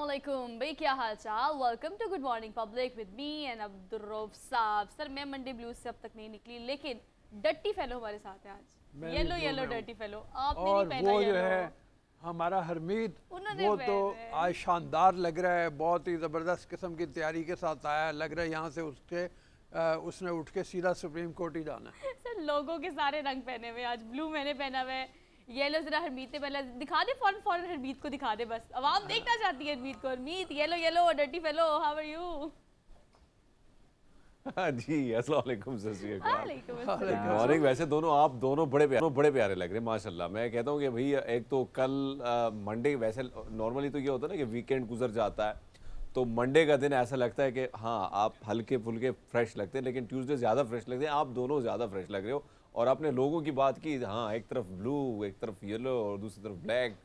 अस्सलामुअलैकुम भाई, क्या हाल चाल। Welcome to good morning public with me and Abdul Rauf साहब। सर मैं मंडे ब्लूज से अब तक नहीं निकली, लेकिन डर्टी फेलो हमारे साथ है आज। येलो येलो डर्टी फेलो आपने नहीं पहना। वो जो है हमारा हरमीत, वो तो आज शानदार लग रहा है, बहुत ही ज़बरदस्त किस्म की तैयारी के साथ आया। लग रहा है यहाँ से उसने उठ के सीधा सुप्रीम कोर्ट ही जाना है। सर लोगों के सारे रंग पहने हुए, आज ब्लू मैंने पहना हुआ है, येलो जरा हरमीत ने पहले दिखा दे, फौरन फौरन हरमीत को दिखा दे, बस आवाम देखना चाहती है हरमीत को। Harmeet yellow yellow dirty fellow, how are you? हाँ जी, अस्सलाम वालेकुम सर। मॉर्निंग। वैसे आप दोनों बड़े प्यारे लग रहे हैं माशाल्लाह। मैं कहता हूँ कि भाई एक तो कल मंडे, वैसे नॉर्मली तो ये होता है ना कि वीकेंड गुजर जाता है, तो मंडे का दिन ऐसा लगता है कि हाँ आप हल्के फुल्के फ्रेश लगते हैं, लेकिन ट्यूसडे ज़्यादा फ्रेश लगते हैं। आप दोनों ज़्यादा फ्रेश लग रहे हो। और आपने लोगों की बात की, हाँ एक तरफ ब्लू, एक तरफ येलो और दूसरी तरफ ब्लैक,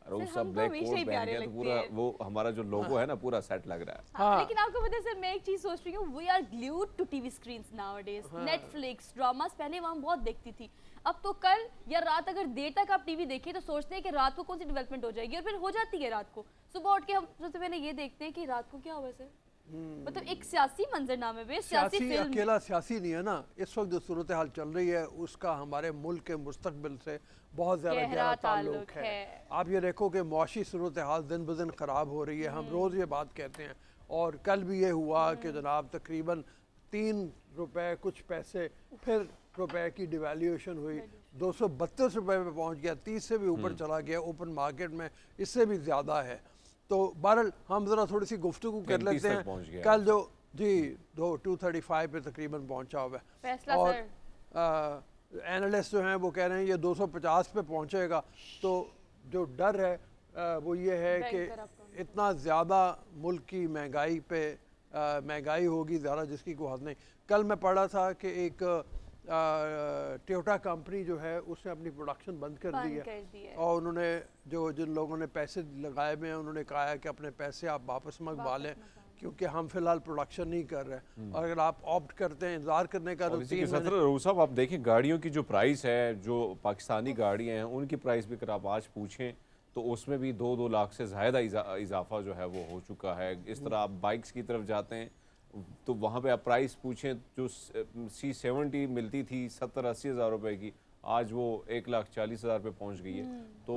और वो सब ब्लैक कोट पहन के, तो पूरा वो हमारा जो लोगो है ना पूरा सेट लग रहा है। हाँ। लेकिन आपको पता है सर, मैं एक चीज सोच रही हूँ, we are glued to TV screens nowadays. Netflix dramas पहले वहाँ बहुत देखती थी, अब तो कल या रात अगर देर तक आप टीवी देखिए तो सोचते हैं कि रात को कौन सी डेवलपमेंट हो जाएगी, और फिर हो जाती है रात को। सुबह उठ के हम सबसे पहले ये देखते हैं कि रात को क्या हुआ सर। मतलब एक सियासी मंजरनामे पे सियासी फिल्म। अकेला सियासी नहीं है ना, इस वक्त जो सूरत हाल चल रही है उसका हमारे मुल्क के मुस्तकबिल से बहुत ज़्यादा गहरा ताल्लुक है। आप ये देखो कि मुआशी सूरत हाल दिन ब दिन ख़राब हो रही है, हम रोज़ ये बात कहते हैं। और कल भी ये हुआ कि जनाब तकरीबन 3 रुपए कुछ पैसे फिर रुपए की डिवैल्यूएशन हुई, 232 रुपए पे पहुँच गया, 30 से भी ऊपर चला गया ओपन मार्केट में, इससे भी ज़्यादा है। तो बहरहाल हम ज़रा थोड़ी सी गुफ्तगू कर लेते हैं। कल जो जी 235 पे तकरीबन पहुंचा हुआ है, और एनालिस्ट जो हैं वो कह रहे हैं ये 250 पे पहुंचेगा। तो जो डर है वो ये है कि इतना ज़्यादा मुल्क की महंगाई पे महंगाई होगी ज़्यादा जिसकी कोई हद नहीं। कल मैं पढ़ा था कि एक टोयोटा कंपनी जो है उसने अपनी प्रोडक्शन बंद कर दी है, और उन्होंने जिन लोगों ने पैसे लगाए हुए हैं उन्होंने कहा है कि अपने पैसे आप वापस मंगवा लें, क्योंकि हम फिलहाल प्रोडक्शन नहीं कर रहे हैं। और अगर आप ऑप्ट करते हैं इंतजार करने का, तो 3 महीने। साहब आप देखें गाड़ियों की जो प्राइस है, जो पाकिस्तानी गाड़ियाँ हैं उनकी प्राइस भी अगर आप आज पूछें तो उसमें भी 2-2 लाख से ज़्यादा इजाफा जो है वो हो चुका है। इस तरह आप बाइक्स की तरफ जाते हैं तो वहाँ पे आप प्राइस पूछें, जो C70 मिलती थी 70-80 हज़ार रुपए की, आज वो 1,40,000 पे पहुँच गई है। तो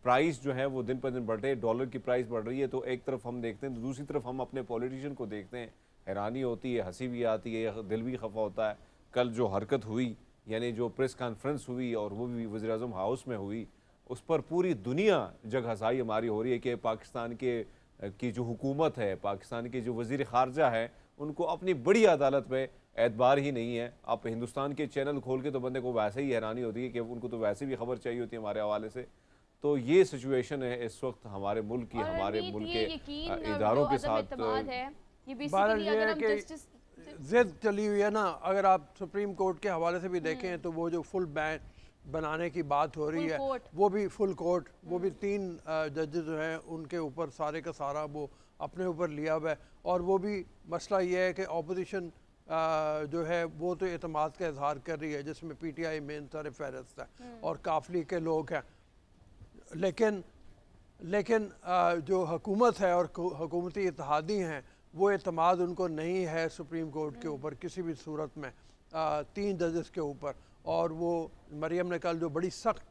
प्राइस जो है वो दिन पर दिन बढ़ रहे हैं, डॉलर की प्राइस बढ़ रही है। तो एक तरफ हम देखते हैं तो दूसरी तरफ हम अपने पॉलिटिशियन को देखते हैं, हैरानी होती है, हंसी भी आती है, दिल भी खफा होता है। कल जो हरकत हुई, यानी जो प्रेस कॉन्फ्रेंस हुई और वो भी वज़ीर-ए-आज़म हाउस में हुई, उस पर पूरी दुनिया जगहसाई हमारी हो रही है कि पाकिस्तान की जो हुकूमत है, पाकिस्तान के जो वज़ीर ख़ारजा है, उनको अपनी बड़ी अदालत पे एतबार ही नहीं है। आप हिंदुस्तान के चैनल खोल के तो बंदे को वैसे ही हैरानी होती है कि उनको तो वैसे भी खबर चाहिए होती है हमारे हवाले से। तो ये सिचुएशन है इस वक्त हमारे मुल्क की, हमारे मुल्क के इदारों के साथ। जिद चली हुई है ना, अगर आप सुप्रीम कोर्ट के हवाले से भी देखें तो वो जो फुल बैंड बनाने की बात हो रही है, वो भी फुल कोर्ट, वो भी 3 जजेस जो हैं उनके ऊपर सारे का सारा वो अपने ऊपर लिया हुआ है। और वो भी मसला ये है कि अपोजिशन जो है वो तो एतमाद का इजहार कर रही है, जिसमें PTI मेन सर फहरिस्त है और काफली के लोग हैं। लेकिन जो हुकूमत है और हुकूमती इत्तेहादी हैं, वो एतमाद उनको नहीं है सुप्रीम कोर्ट के ऊपर किसी भी सूरत में, 3 जजेस के ऊपर। और वो मरियम ने कल जो बड़ी सख्त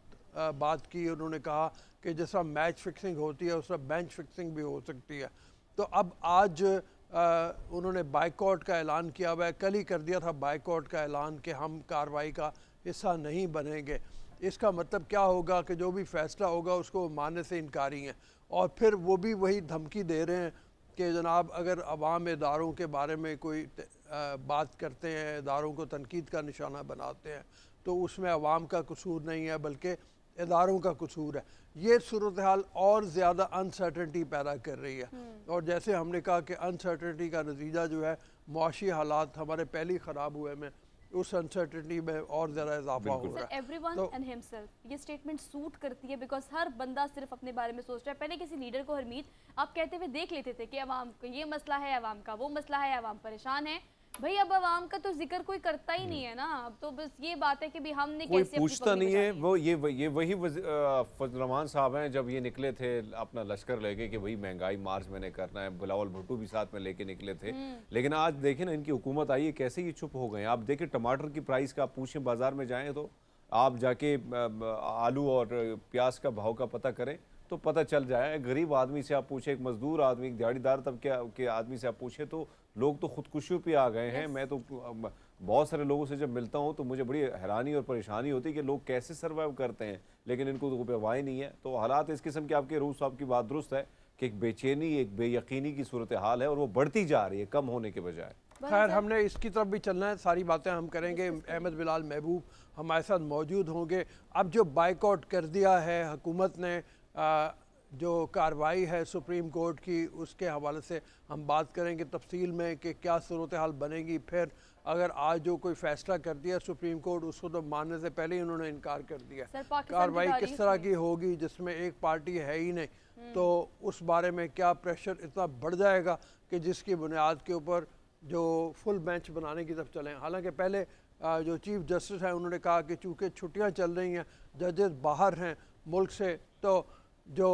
बात की, उन्होंने कहा कि जैसा मैच फिक्सिंग होती है उस तरह बेंच फिक्सिंग भी हो सकती है। तो अब आज उन्होंने बाइकआउट का ऐलान किया हुआ है, कल ही कर दिया था बाइकआउट का ऐलान कि हम कार्रवाई का हिस्सा नहीं बनेंगे। इसका मतलब क्या होगा कि जो भी फैसला होगा उसको मानने से इनकारी हैं। और फिर वो भी वही धमकी दे रहे हैं कि जनाब अगर अवाम इदारों के बारे में कोई बात करते हैं, इदारों को तनकीद का निशाना बनाते हैं, तो उसमें अवाम का कसूर नहीं है बल्कि इदारों का कसूर है। ये सूरत हाल और ज़्यादा अनसर्टनिटी पैदा कर रही है। और जैसे हमने कहा कि अनसर्टनिटी का नतीजा जो है मुआशी हालात हमारे पहले ही ख़राब हुए में, उस अनसर्टनिटी में और ज़्यादा इजाफा हो रहा है। एवरीवन एंड हिमसेल्फ, ये स्टेटमेंट सूट करती है बिकॉज हर बंदा सिर्फ अपने बारे में सोच रहा है। पहले किसी लीडर को हरमीत आप कहते हुए देख लेते थे कि अवाम को ये मसला है, अवाम का वो मसला है, अवाम परेशान है, भाई अब आवाम का तो जिक्र कोई करता ही नहीं है ना, अब तो बस ये बात है कि भी हमने कोई कैसे पूछता नहीं है। वो ये वही फजल रहमान साहब हैं, जब ये निकले थे अपना लश्कर लेके कि भाई महंगाई मार्च मैंने करना है, बिलावल भुट्टो भी साथ में लेके निकले थे। लेकिन आज देखें ना इनकी हुकूमत आई है कैसे ये चुप हो गए हैं। आप देखें टमाटर की प्राइस का आप पूछें, बाजार में जाएं तो आप जाके आलू और प्याज का भाव का पता करें तो पता चल जाए। गरीब आदमी से आप पूछे, एक मजदूर आदमी, एक दिहाड़ीदार तबके के आदमी से आप पूछे तो लोग तो खुदकुशियों पे आ गए हैं। मैं तो बहुत सारे लोगों से जब मिलता हूँ तो मुझे बड़ी हैरानी और परेशानी होती है कि लोग कैसे सर्वाइव करते हैं, लेकिन इनको तो परवाह नहीं है। तो हालात इस किस्म के, आपके रूस साहब की बात दुरुस्त है कि एक बेचैनी, एक बेयकीनी की सूरत हाल है और वो बढ़ती जा रही है कम होने के बजाय। खैर हमने इसकी तरफ भी चलना है, सारी बातें हम करेंगे। अहमद बिलाल महबूब हमारे साथ मौजूद होंगे। अब जो बाइकआउट कर दिया है हुकूमत ने, जो कार्रवाई है सुप्रीम कोर्ट की, उसके हवाले से हम बात करेंगे तफसील में कि क्या सूरत हाल बनेगी। फिर अगर आज जो कोई फैसला कर दिया सुप्रीम कोर्ट, उसको तो मानने से पहले ही उन्होंने इनकार कर दिया। कार्रवाई किस तरह की होगी जिसमें एक पार्टी है ही नहीं, तो उस बारे में क्या प्रेशर इतना बढ़ जाएगा कि जिसकी बुनियाद के ऊपर जो फुल बेंच बनाने की तरफ चलें। हालांकि पहले जो चीफ जस्टिस है उन्होंने कहा कि चूँकि छुट्टियां चल रही हैं, जजेस बाहर हैं मुल्क से, तो जो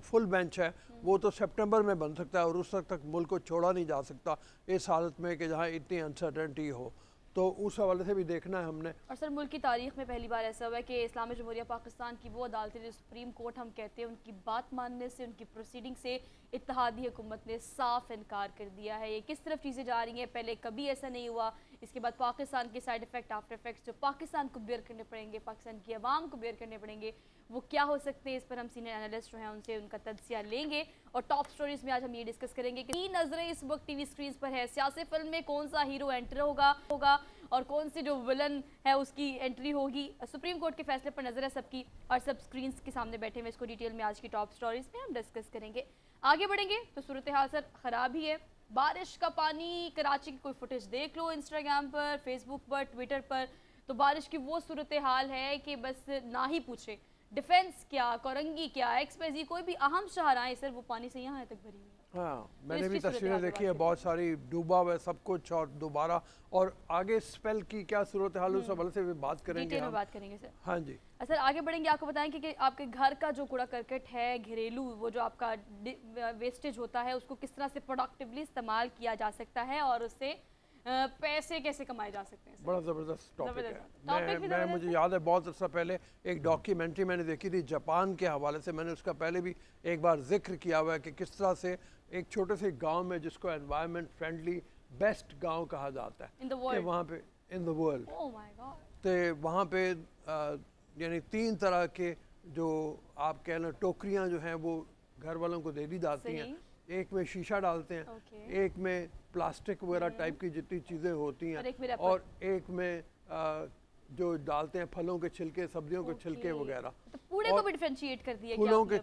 फुल बेंच है वो तो सितंबर में बन सकता है और उस वक्त तक मुल्क को छोड़ा नहीं जा सकता इस हालत में कि जहाँ इतनी अनसर्टेनिटी हो। तो उस हवाले से भी देखना है हमने। और सर मुल्क की तारीख में पहली बार ऐसा हुआ है कि इस्लामी जमहूरिया पाकिस्तान की वो अदालतें जो सुप्रीम कोर्ट हम कहते हैं, उनकी बात मानने से, उनकी प्रोसीडिंग से इत्तेहादी हुकूमत ने साफ इनकार कर दिया है। ये किस तरफ चीज़ें जा रही हैं, पहले कभी ऐसा नहीं हुआ। इसके बाद पाकिस्तान के साइड इफेक्ट, आफ्टर इफेक्ट्स जो पाकिस्तान को बेयर करने पड़ेंगे, पाकिस्तान की आवाम को बेयर करने पड़ेंगे, वो क्या हो सकते हैं, इस पर हम सीनियर एनालिस्ट जो हैं उनसे उनका तज्जिया लेंगे। और टॉप स्टोरीज में आज हम ये डिस्कस करेंगे कि तीन नजरें इस वक्त टीवी स्क्रीन पर है। सियासी फिल्म में कौन सा हीरो एंटर होगा और कौन सी जो विलन है उसकी एंट्री होगी। सुप्रीम कोर्ट के फैसले पर नजर है सबकी और सब स्क्रीन के सामने बैठे हुए। इसको डिटेल में आज की टॉप स्टोरीज में हम डिस्कस करेंगे। आगे बढ़ेंगे तो सूरत हाल सर खराब ही है। बारिश का पानी, कराची की कोई फुटेज देख लो इंस्टाग्राम पर, फेसबुक पर, ट्विटर पर, तो बारिश की वो सूरत हाल है कि बस ना ही पूछे। डिफेंस क्या, कोरंगी क्या, एक्सप्रेस, कोई भी अहम शहराएं सर वो पानी से यहाँ तक भरी हुई है। हाँ, मैंने भी तस्वीरें देखी है, बहुत सारी डूबा हुआ है सब कुछ। और दोबारा और आगे स्पेल की क्या सूरत हाल उस हवाले से भी बात करेंगे हम। बात करेंगे सर। हाँ जी सर आगे बढ़ेंगे, आपको बताएंगे कि आपके घर का जो कूड़ा करकट है, घरेलू वो जो आपका वेस्टेज होता है, उसको किस तरह से प्रोडक्टिवली इस्तेमाल किया जा सकता है और उससे पैसे कैसे कमाए जा सकते हैं। बड़ा ज़बरदस्त टॉपिक है। मैं मुझे याद है बहुत अर्सा पहले एक डॉक्यूमेंट्री मैंने देखी थी जापान के हवाले से। मैंने उसका पहले भी एक बार जिक्र किया हुआ है कि किस तरह से एक छोटे से गांव में, जिसको एनवायरनमेंट फ्रेंडली बेस्ट गांव कहा जाता है वहाँ पे इन द वर्ल्ड, तो वहाँ पे यानी 3 तरह के जो आप कह लें टोकरियाँ जो हैं वो घर वालों को दे दी जाती हैं। एक में शीशा डालते हैं, एक में प्लास्टिक वगैरह टाइप की जितनी चीज़ें होती हैं, और एक में जो डालते हैं फलों के छिलके, सब्जियों के छिलके वगैरह। तो पूरे को भी डिफरेंशिएट कर दिया फूलों के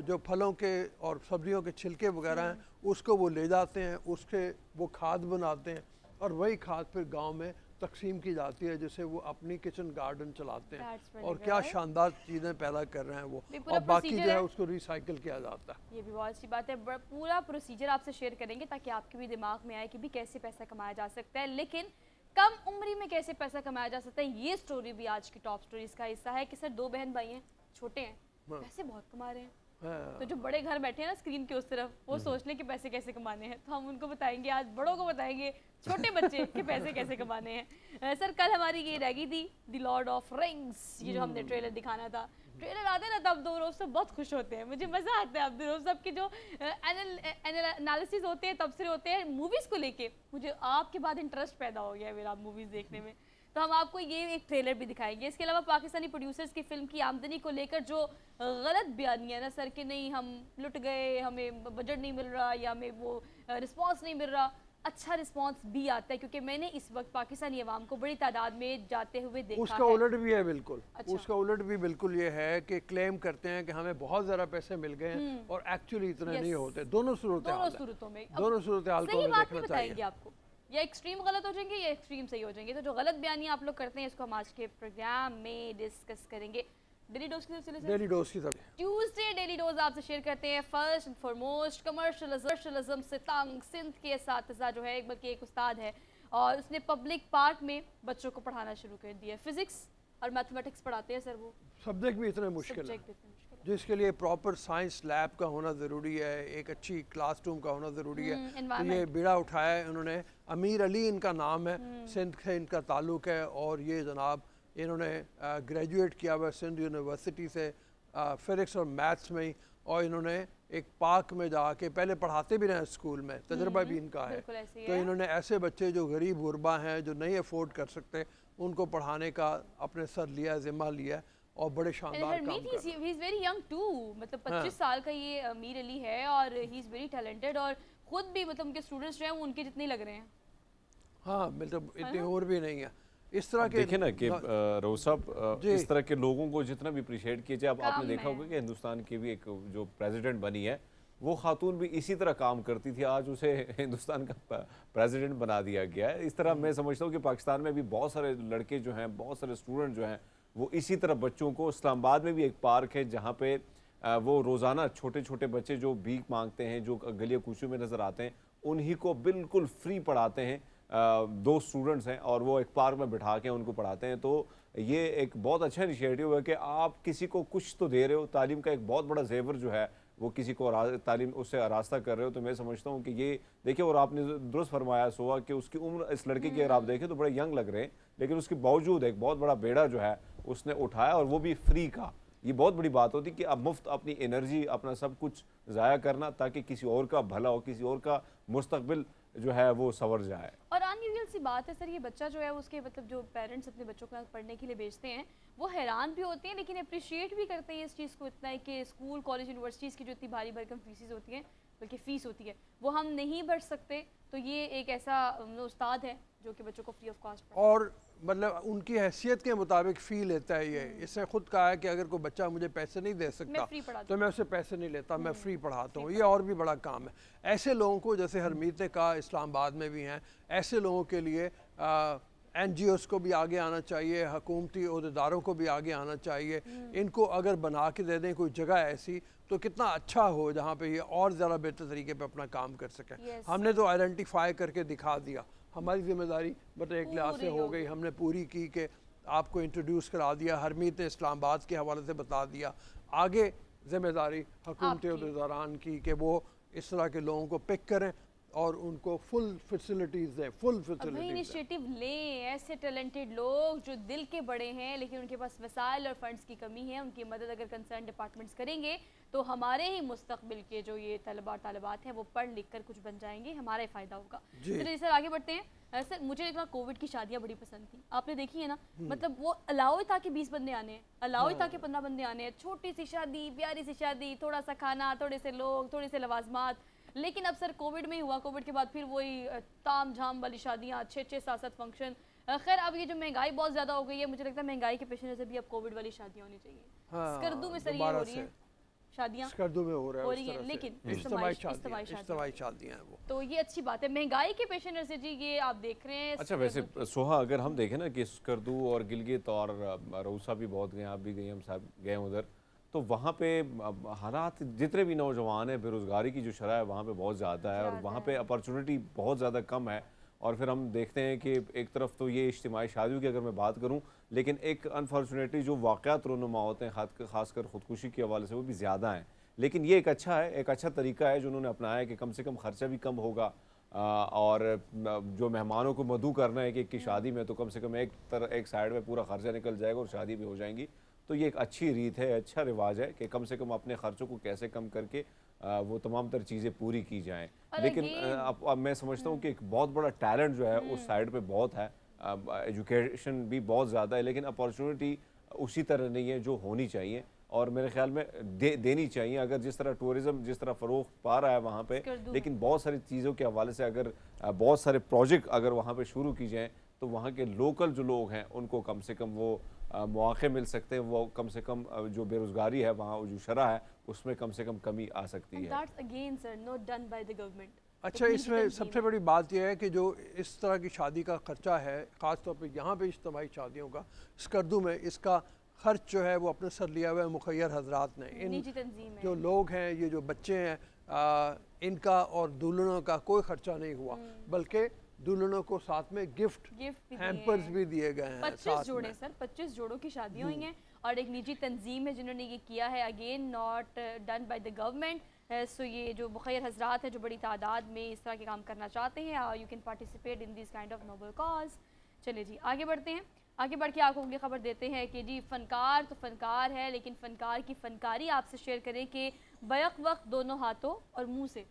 जो फलों के और सब्जियों के छिलके वगैरह हैं उसको वो ले जाते हैं, उसके वो खाद बनाते हैं और वही खाद फिर गांव में तकसीम की जाती है, जिससे वो अपनी किचन गार्डन चलाते हैं। और क्या शानदार चीज़ें पैदा कर रहे हैं वो, और बाकी जो है उसको रिसाइकिल किया जाता है। ये भी बहुत अच्छी बात है। पूरा प्रोसीजर आपसे शेयर करेंगे ताकि आपके भी दिमाग में आए कि भी कैसे पैसा कमाया जा सकता है, लेकिन कम उम्री में कैसे पैसा कमाया जा सकता है। ये स्टोरी भी आज की टॉप स्टोरीज का हिस्सा है कि सर 2 बहन भाई हैं, छोटे हैं, पैसे बहुत कमा रहे हैं। तो जो बड़े घर बैठे हैं ना स्क्रीन के उस तरफ, वो सोच लें कि पैसे कैसे कमाने हैं। तो हम उनको बताएंगे, आज बड़ों को बताएंगे छोटे बच्चे के पैसे कैसे कमाने हैं। सर कल हमारी ये रह गई थी द लॉर्ड ऑफ रिंग्स, ये जो हमने ट्रेलर दिखाना था। ट्रेलर आते हैं ना तब अब्दुल रऊफ सब बहुत खुश होते हैं, मुझे मज़ा आता है। अब्दुल रऊफ सब के जो एनालिसिस होते हैं, तबसरे होते हैं मूवीज़ को लेके, मुझे आपके बाद इंटरेस्ट पैदा हो गया मेरा मूवीज़ देखने में। तो हम आपको ये एक ट्रेलर भी दिखाएंगे। इसके अलावा पाकिस्तानी प्रोड्यूसर्स की फिल्म की आमदनी को लेकर जो गलत बयानियाँ ना सर कि नहीं हम लुट गए, हमें बजट नहीं मिल रहा या हमें वो रिस्पांस नहीं मिल रहा। अच्छा रिस्पांस भी आता है क्योंकि मैंने इस वक्त पाकिस्तानी अवाम को बड़ी तादाद में जाते हुए देखा उसका उलट भी है बिल्कुल। अच्छा। उसका उलट भी बिल्कुल ये है कि क्लेम करते हैं कि हमें बहुत ज़्यादा पैसे मिल गए हैं और एक्चुअली इतने नहीं होते। दोनों सूरत हाल को देखना चाहिए। आपको या एक्सट्रीम गलत हो जाएंगे या एक्सट्रीम सही हो जाएंगे। तो जो गलत बयानी आप लोग करते हैं इसको हम आज के प्रोग्राम में डिस्कस करेंगे। डेली डोज की सिलसिले से डेली डोज की तरफ। ट्यूसडे डेली डोज आपसे शेयर करते हैं। फर्स्ट एंड फॉरमोस्ट कमर्शियलिज्म से तंग सिंध के एसातिज़ा जो है, बल्कि एक उस्ताद है और उसने पब्लिक पार्क में बच्चों को पढ़ाना शुरू कर दिया। फिजिक्स और मैथमेटिक्स पढ़ाते हैं सर वो। सब्जेक्ट भी इतने मुश्किल है सब्जेक्ट इतने मुश्किल है। जिसके लिए प्रॉपर साइंस लैब का होना ज़रूरी है, एक अच्छी क्लासरूम का होना ज़रूरी है। तो ये बीड़ा उठाया है उन्होंने। अमीर अली इनका नाम है, सिंध से इनका ताल्लुक़ है और ये जनाब इन्होंने ग्रेजुएट किया हुआ सिंध यूनिवर्सिटी से फिजिक्स और मैथ्स में ही, और इन्होंने एक पार्क में जाके पहले पढ़ाते भी रहे स्कूल में, तजर्बा भी इनका है। तो इन्होंने ऐसे बच्चे जो गरीब गुरबा हैं, जो नहीं अफोर्ड कर सकते, उनको पढ़ाने का अपने सर लिया, ज़िम्मा लिया और बड़े शानदार काम कर रहे हैं। He is very young too, मतलब 25 साल का ये अमीर अली है और ही इज वेरी टैलेंटेड और खुद भी मतलब उनके स्टूडेंट्स जो हैं वो उनके जितने ही लग रहे हैं। हाँ मतलब इतने और भी नहीं है इस तरह के। देखिए ना कि रोसा इस तरह के लोगों को जितना भी अप्रिशिएट किया जाए, अब आपने देखा होगा कि हिंदुस्तान की भी एक जो प्रेसिडेंट बनी है वो खातून भी इसी तरह काम करती थी, आज उसे हिंदुस्तान का प्रेसिडेंट बना दिया गया है। इस तरह मैं समझता हूँ कि पाकिस्तान में भी बहुत सारे लड़के जो हैं, बहुत सारे स्टूडेंट जो हैं, वो इसी तरह बच्चों को, इस्लामाबाद में भी एक पार्क है जहाँ पे वो रोज़ाना छोटे छोटे बच्चे जो भीख मांगते हैं, जो गलिया कूचों में नज़र आते हैं, उन्हीं को बिल्कुल फ्री पढ़ाते हैं। 2 स्टूडेंट्स हैं और वो एक पार्क में बिठा के उनको पढ़ाते हैं। तो ये एक बहुत अच्छा इनिशिएटिव है कि आप किसी को कुछ तो दे रहे हो। तालीम का एक बहुत बड़ा जेवर जो है वो किसी को तालीम उससे आरास्ता कर रहे हो। तो मैं समझता हूँ कि ये देखिए, और आपने दुरुस्त फरमाया सोहा कि उसकी उम्र, इस लड़के की अगर आप देखें तो बड़े यंग लग रहे हैं, लेकिन उसके बावजूद एक बहुत बड़ा बेड़ा जो है उसने उठाया और वो भी फ्री का। ये बहुत बड़ी बात होती कि अब मुफ्त अपनी एनर्जी, अपना सब कुछ ज़ाया करना ताकि किसी और का भला हो, किसी और का मुस्तकबिल जो है वो संवर जाए। और अनयूजुअल सी बात है सर, ये बच्चा जो है उसके मतलब जो पेरेंट्स अपने बच्चों को पढ़ने के लिए भेजते हैं वो हैरान भी होते हैं, लेकिन अप्रिशिएट भी करते हैं इस चीज़ को इतना है कि स्कूल कॉलेज यूनिवर्सिटीज़ की जो इतनी भारी भरकम फीसेस होती हैं, बल्कि फ़ीस होती है, वो हम नहीं भर सकते। तो ये एक ऐसा उस्ताद है जो कि बच्चों को फ्री ऑफ कॉस्ट और मतलब उनकी हैसियत के मुताबिक फ़ी लेता है। ये इसने खुद कहा है कि अगर कोई बच्चा मुझे पैसे नहीं दे सकता तो मैं उससे पैसे नहीं लेता, मैं फ्री पढ़ाता हूँ। ये और भी बड़ा काम है। ऐसे लोगों को, जैसे हरमीत ने कहा इस्लामाबाद में भी हैं, ऐसे लोगों के लिए NGOs को भी आगे आना चाहिए, हुकूमती अहदेदारों को भी आगे आना चाहिए। इनको अगर बना के दे दें कोई जगह ऐसी तो कितना अच्छा हो जहाँ पे ये और ज़्यादा बेहतर तरीके पे अपना काम कर सकें। हमने तो आइडेंटिफाई करके दिखा दिया, हमारी जिम्मेदारी मतलब एक लिहाज से हो गई, हमने पूरी की कि आपको इंट्रोड्यूस करा दिया। हरमीत ने इस्लामाबाद के हवाले से बता दिया। आगे जिम्मेदारी हुकूमती अहदेदारान की कि वो इस तरह के लोगों को पिक करें और उनको फुल फैसिलिटीज़ दें, फुल फैसिलिटीज़ इनिशिएटिव लें। ऐसे टैलेंटेड लोग जो दिल के बड़े हैं लेकिन उनके पास वसाइल और फंड्स की कमी है, उनकी मदद अगर कंसर्न डिपार्टमेंट्स करेंगे तो हमारे ही मुस्तकबिल के जो ये तलबा तालिबात हैं वो पढ़ लिख कर कुछ बन जाएंगे, हमारा ही फ़ायदा होगा। चलिए सर आगे बढ़ते हैं। सर मुझे एक बार कोविड की शादियाँ बड़ी पसंद थी, आपने देखी है ना, मतलब वो अलाउ ही था कि 20 बंदे आने हैं, अलाउ ही था कि 15 बंदे आने हैं। छोटी सी शादी, प्यारी सी शादी, थोड़ा सा खाना, थोड़े से लोग, थोड़े से लवाजमात। लेकिन अब सर कोविड में ही हुआ, कोविड के बाद फिर वही ताम झाम वाली शादियाँ, 6-6 7-7 फंक्शन। खैर अब ये जो महंगाई बहुत ज़्यादा हो गई है, मुझे लगता है महंगाई के पेश नज़र भी अब कोविड वाली शादियाँ होनी चाहिए। स्कर्दू में सर ये हो रही है शादियाँ, स्कर्दू में हो रही है, लेकिन इज्तिमाई शादियाँ हैं वो। तो ये अच्छी बात है महंगाई के पेश नज़र से जी, ये आप देख रहे हैं। अच्छा वैसे सोहा अगर हम देखें ना कि स्कर्दू और गिलगित और रऊसा भी बहुत गए, आप भी गए, हम सब गए उधर, तो वहाँ पे हालात जितने भी नौजवान हैं, बेरोज़गारी की जो शरह है वहाँ पे बहुत ज़्यादा है और वहाँ पे अपॉर्चुनिटी बहुत ज़्यादा कम है। और फिर हम देखते हैं कि एक तरफ तो ये इज्तिमाई शादियों की अगर मैं बात करूँ, लेकिन एक अनफॉर्चुनेटली जो वाक़यात रोनुमा होते हैं ख़ासकर ख़ुदकुशी के हवाले से वो भी ज़्यादा हैं। लेकिन ये एक अच्छा है, एक अच्छा तरीका है जो उन्होंने अपनाया है कि कम से कम ख़र्चा भी कम होगा और जो मेहमानों को मदऊ करना है कि शादी में तो कम से कम एक साइड में पूरा ख़र्चा निकल जाएगा और शादी भी हो जाएंगी। तो ये एक अच्छी रीत है, अच्छा रिवाज है कि कम से कम अपने ख़र्चों को कैसे कम करके वो तमाम तर चीज़ें पूरी की जाएं। लेकिन अब मैं समझता हूँ कि एक बहुत बड़ा टैलेंट जो है उस साइड पे बहुत है, एजुकेशन भी बहुत ज़्यादा है, लेकिन अपॉर्चुनिटी उसी तरह नहीं है जो होनी चाहिए और मेरे ख्याल में देनी चाहिए। अगर जिस तरह टूरिज़्म जिस तरह फ़रोग़ पा रहा है वहाँ पे, लेकिन बहुत सारी चीज़ों के हवाले से अगर बहुत सारे प्रोजेक्ट अगर वहाँ पे शुरू की जाएँ तो वहाँ के लोकल जो लोग हैं उनको कम से कम वो मौके मिल सकते हैं, वो कम से कम जो बेरोज़गारी है वहाँ जो शरह है उसमें कम से कम कमी आ सकती है। अच्छा इसमें सबसे बड़ी बात यह है कि जो इस तरह की शादी का ख़र्चा है, ख़ास तौर पे यहाँ पे इज्तिमाई शादियों का, स्कर्दू में इसका खर्च जो है वो अपने सर लिया हुआ है मुखैर हजरात ने। इन निजी तंजीम है। जो लोग हैं, ये जो बच्चे हैं, इनका और दुल्हनों का कोई खर्चा नहीं हुआ, बल्कि दुल्हनों को साथ में गिफ्ट हैम्पर्स भी दिए गए हैं। 25 जोड़े सर, 25 जोड़ों की शादियां हुई हैं और एक निजी तंजीम है जिन्होंने ये किया है, again not done by the government. So ये जो मुखैर हजरात हैं जो बड़ी तादाद में इस तरह के काम करना चाहते हैं, you can participate in this kind of noble cause. चलिए जी आगे बढ़ते हैं। आगे बढ़ के आपको अगली खबर देते हैं कि जी फनकार तो फनकार है, लेकिन फनकार की फनकारी आपसे शेयर करें कि बैक वक्त दोनों हाथों और मुंह से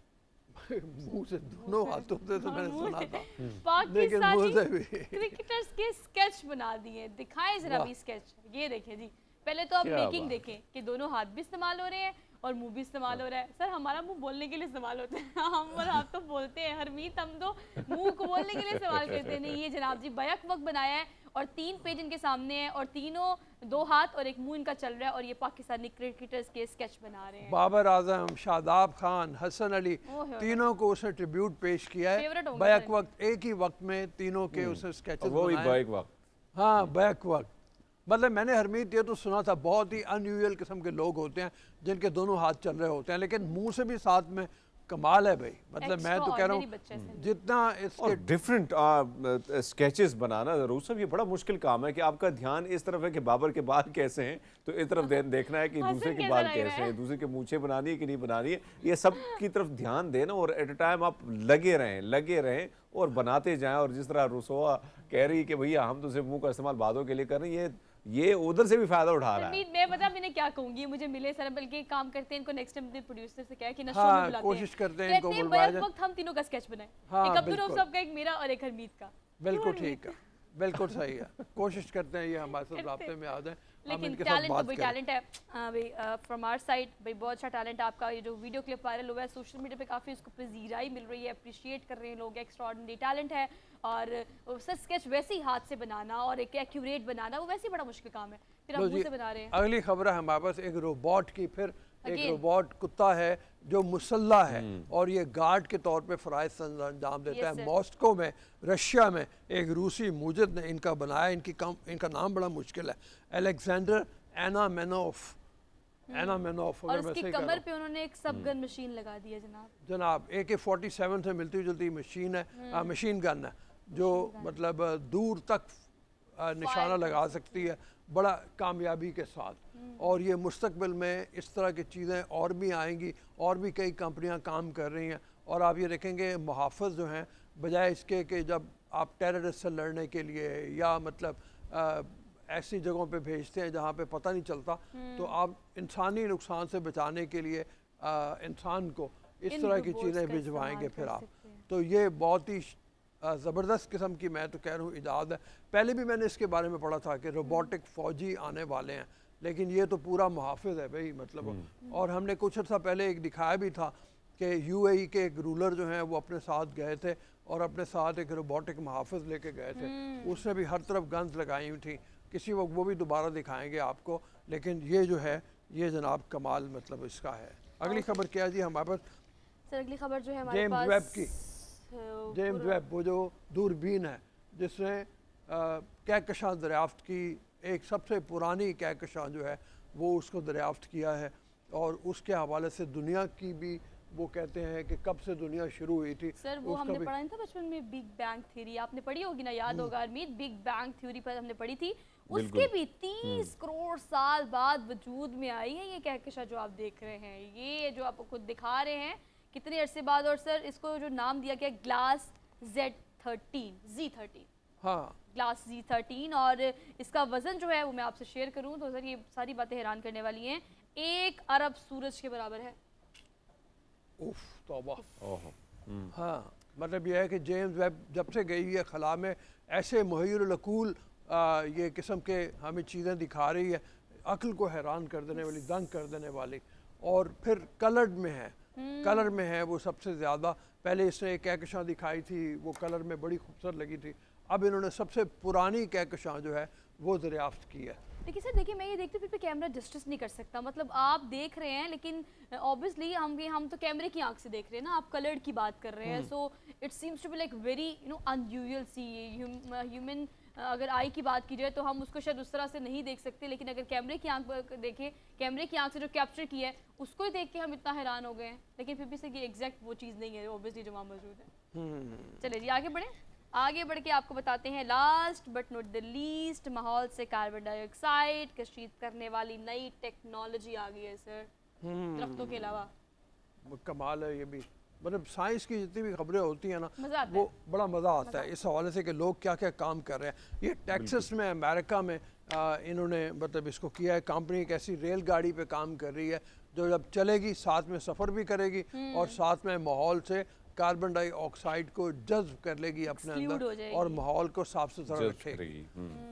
मुंह से, दोनों हाथों से तो मैंने सुना था, पाकिस्तानी क्रिकेटर्स के स्केच बना दिए। दिखाएं जरा भी स्केच, ये देखें जी। पहले तो आप मेकिंग देखें कि दोनों हाथ भी इस्तेमाल हो रहे हैं और मुंह भी इस्तेमाल हो रहा है। सर हमारा मुंह बोलने के लिए इस्तेमाल होता है, हम और आप तो बोलते हैं हरमीत, हम तो मुंह को बोलने के लिए इस्तेमाल करते हैं। नहीं, ये जनाब जी बैक वक्त बनाया है और 3 पेज इनके सामने है और तीनों 2 हाथ और 1 मुंह इनका चल रहा है और ये पाकिस्तानी क्रिकेटर्स के स्केच बना रहे हैं। बाबर आजम, शादाब खान, हसन अली, तीनों को उसने ट्रिब्यूट पेश किया है बैक वक्त, एक ही वक्त में तीनों के उसने स्केचेस बनाए। हाँ, बैक वक्त मतलब मैंने हरमीत ये तो सुना था, बहुत ही अनयूजुअल किस्म के लोग होते हैं जिनके दोनों हाथ चल रहे होते हैं, लेकिन मुंह से भी साथ में कमाल है भाई। मतलब मैं तो कह रहा हूँ जितना इसके डिफरेंट स्केचेस बनाना जरूर सब, ये बड़ा मुश्किल काम है कि आपका ध्यान इस तरफ है कि बाबर के बाल कैसे हैं, तो इस तरफ देखना है कि दूसरे के बाल कैसे हैं, दूसरे के मूछें बनानी है कि नहीं बनानी है, ये सब की तरफ ध्यान देना और एट अ टाइम आप लगे रहें और बनाते जाएं। और जिस तरह रुसवा कह रही कि भैया हम तो सिर्फ मुंह का इस्तेमाल बातों के लिए कर रहे हैं, ये उधर से भी फायदा उठा रहा है। मैं पता मैंने क्या कहूंगी, मुझे मिले सर, बल्कि काम करते हैं इनको नेक्स्ट टाइम अपने प्रोड्यूसर से कहा कि ना शो में बुलाते हैं, कोशिश करते हैं इनको बुलवाया जाए। वक्त हम तीनों का स्केच बनाएं, एक अब्दुल रऊफ साहब का, एक मेरा और एक हरमीत का। बिल्कुल ठीक है, बिल्कुल सही है। कोशिश करते हैं ये हमारे साथ राब्ते में आ जाए। लेकिन टैलेंट तो भाई टैलेंट है भाई, फ्रॉम आवर साइड भाई बहुत अच्छा टैलेंट है आपका। ये जो वीडियो क्लिप वायरल हुआ है सोशल मीडिया पे, काफ़ी उसको पजीराई मिल रही है, अप्रिशिएट कर रहे हैं लोग, एक्स्ट्राऑर्डिनरी टैलेंट है। और सर स्केच वैसे ही हाथ से बनाना और एक एक्यूरेट बनाना वो वैसे ही बड़ा मुश्किल काम है, फिर आप मुंह से बना रहे हैं। अगली खबर है हमारे पास एक रोबोट की, फिर एक रोबोट कुत्ता है जो मुसल्ला है और ये गार्ड के तौर पे फ़राइज़ अंजाम देता है। मॉस्को में, रशिया में एक रूसी मुजिद ने इनका बनाया। इनका नाम बड़ा मुश्किल है, अलेक्जेंडर एनामेनोफ। और उसकी कमर पे उन्होंने एक सब गन मशीन लगा दी है जनाब। AK-47 से मिलती जुलती मशीन है, मशीन गन है जो मतलब दूर तक निशाना लगा सकती है बड़ा कामयाबी के साथ। और ये मुस्तकबिल में इस तरह की चीज़ें और भी आएंगी, और भी कई कंपनियां काम कर रही हैं। और आप ये देखेंगे मुहाफ़िज़ जो हैं, बजाय इसके कि जब आप टेररिस्ट से लड़ने के लिए या मतलब ऐसी जगहों पे भेजते हैं जहाँ पे पता नहीं चलता, तो आप इंसानी नुकसान से बचाने के लिए इंसान को इस तरह की चीज़ें भिजवाएंगे फिर आप। तो ये बहुत ही ज़बरदस्त किस्म की, मैं तो कह रहा हूँ, ईजाद है। पहले भी मैंने इसके बारे में पढ़ा था कि रोबोटिक फ़ौजी आने वाले हैं, लेकिन ये तो पूरा मुहाफ़िज़ है भाई मतलब। और हमने कुछ अर्सा पहले एक दिखाया भी था कि UAE के एक रूलर जो हैं वो अपने साथ गए थे और अपने साथ एक रोबोटिक मुहाफ़िज़ लेके गए थे। उसने भी हर तरफ गन्स लगाई हुई थी, किसी वक्त वो भी दोबारा दिखाएंगे आपको। लेकिन ये जो है ये जनाब कमाल मतलब इसका है। अगली खबर क्या है जी हमारे पास? सर अगली खबर जो है हमारे जेम्स पास वेब की, जेम्स वेब वो जो दूरबीन है जिसने कहकशां दरियाफ्त की, एक सबसे पुरानी कहकशां जो है वो उसको दरियाफ्त किया है। और उसके हवाले से दुनिया की भी वो कहते हैं कि कब से दुनिया शुरू हुई थी। सर वो हमने पढ़ा नहीं था बचपन में, बिग बैंग थ्योरी आपने पढ़ी होगी ना, याद होगा अरमीत, बिग बैंग थ्योरी पर हमने पढ़ी थी। उसके भी 30 करोड़ साल बाद वजूद में आई है ये कहकशां जो आप देख रहे हैं, ये जो आपको खुद दिखा रहे हैं कितने अरसे बाद। और सर इसको जो नाम दिया गया ग्लास Z13, हाँ ग्लास Z13। और इसका वजन जो है वो मैं आपसे शेयर करूं तो सर ये सारी बातें हैरान करने वाली हैं, 1 अरब सूरज के बराबर है। उफ तौबा। हाँ मतलब यह है कि जेम्स वेब जब से गई है खला में, ऐसे मुहय्यरुल-अक़ूल ये किस्म के हमें चीज़ें दिखा रही है, अक्ल को हैरान कर देने वाली, दंग कर देने वाली। और फिर कलर्ड में है, कलर में है वो सबसे ज़्यादा। पहले इसने एक कहकशां दिखाई थी, वो कलर में बड़ी खूबसूरत लगी थी। अब इन्होंने सबसे पुरानी कहकशां जो है वो दरियाफ्त की है। देखिए सर, देखिए मैं ये देखती हूँ फिर कैमरा जस्टिस नहीं कर सकता, मतलब आप देख रहे हैं लेकिन ऑब्वियसली हम तो कैमरे की आंख से देख रहे हैं ना, आप कलर्ड की बात कर रहे हैं। So it seems to be like very unusual सी ह्यूमन अगर आई की बात की जाए तो हम उसको शायद उस तरह से नहीं देख सकते, लेकिन अगर कैमरे की आंख देखें, कैमरे की आंख से जो कैप्चर किया है उसको ही देख के हम इतना हैरान हो गए हैं, लेकिन फिर भी से ये एग्जैक्ट वो चीज़ नहीं है ऑब्वियसली जो वहाँ मौजूद है। चलिए जी आगे बढ़े। आगे बढ़ के आपको बताते हैं last but not the least, माहौल से कार्बन डाइऑक्साइड कशीद करने वाली नई टेक्नोलॉजी आ गई है सर, दरख्तों के अलावा। कमाल है ये भी, मतलब साइंस की जितनी भी खबरें होती हैं ना मज़ा वो बड़ा मज़ा आता है इस हवाले से कि लोग क्या क्या काम कर रहे हैं। ये टेक्सास में अमेरिका में इन्होंने मतलब इसको किया है, कंपनी एक ऐसी रेलगाड़ी पे काम कर रही है जो जब चलेगी साथ में सफ़र भी करेगी और साथ में माहौल से कार्बन डाइऑक्साइड को जज्ब कर लेगी अपने अंदर और माहौल को साफ सुथरा रखेगी।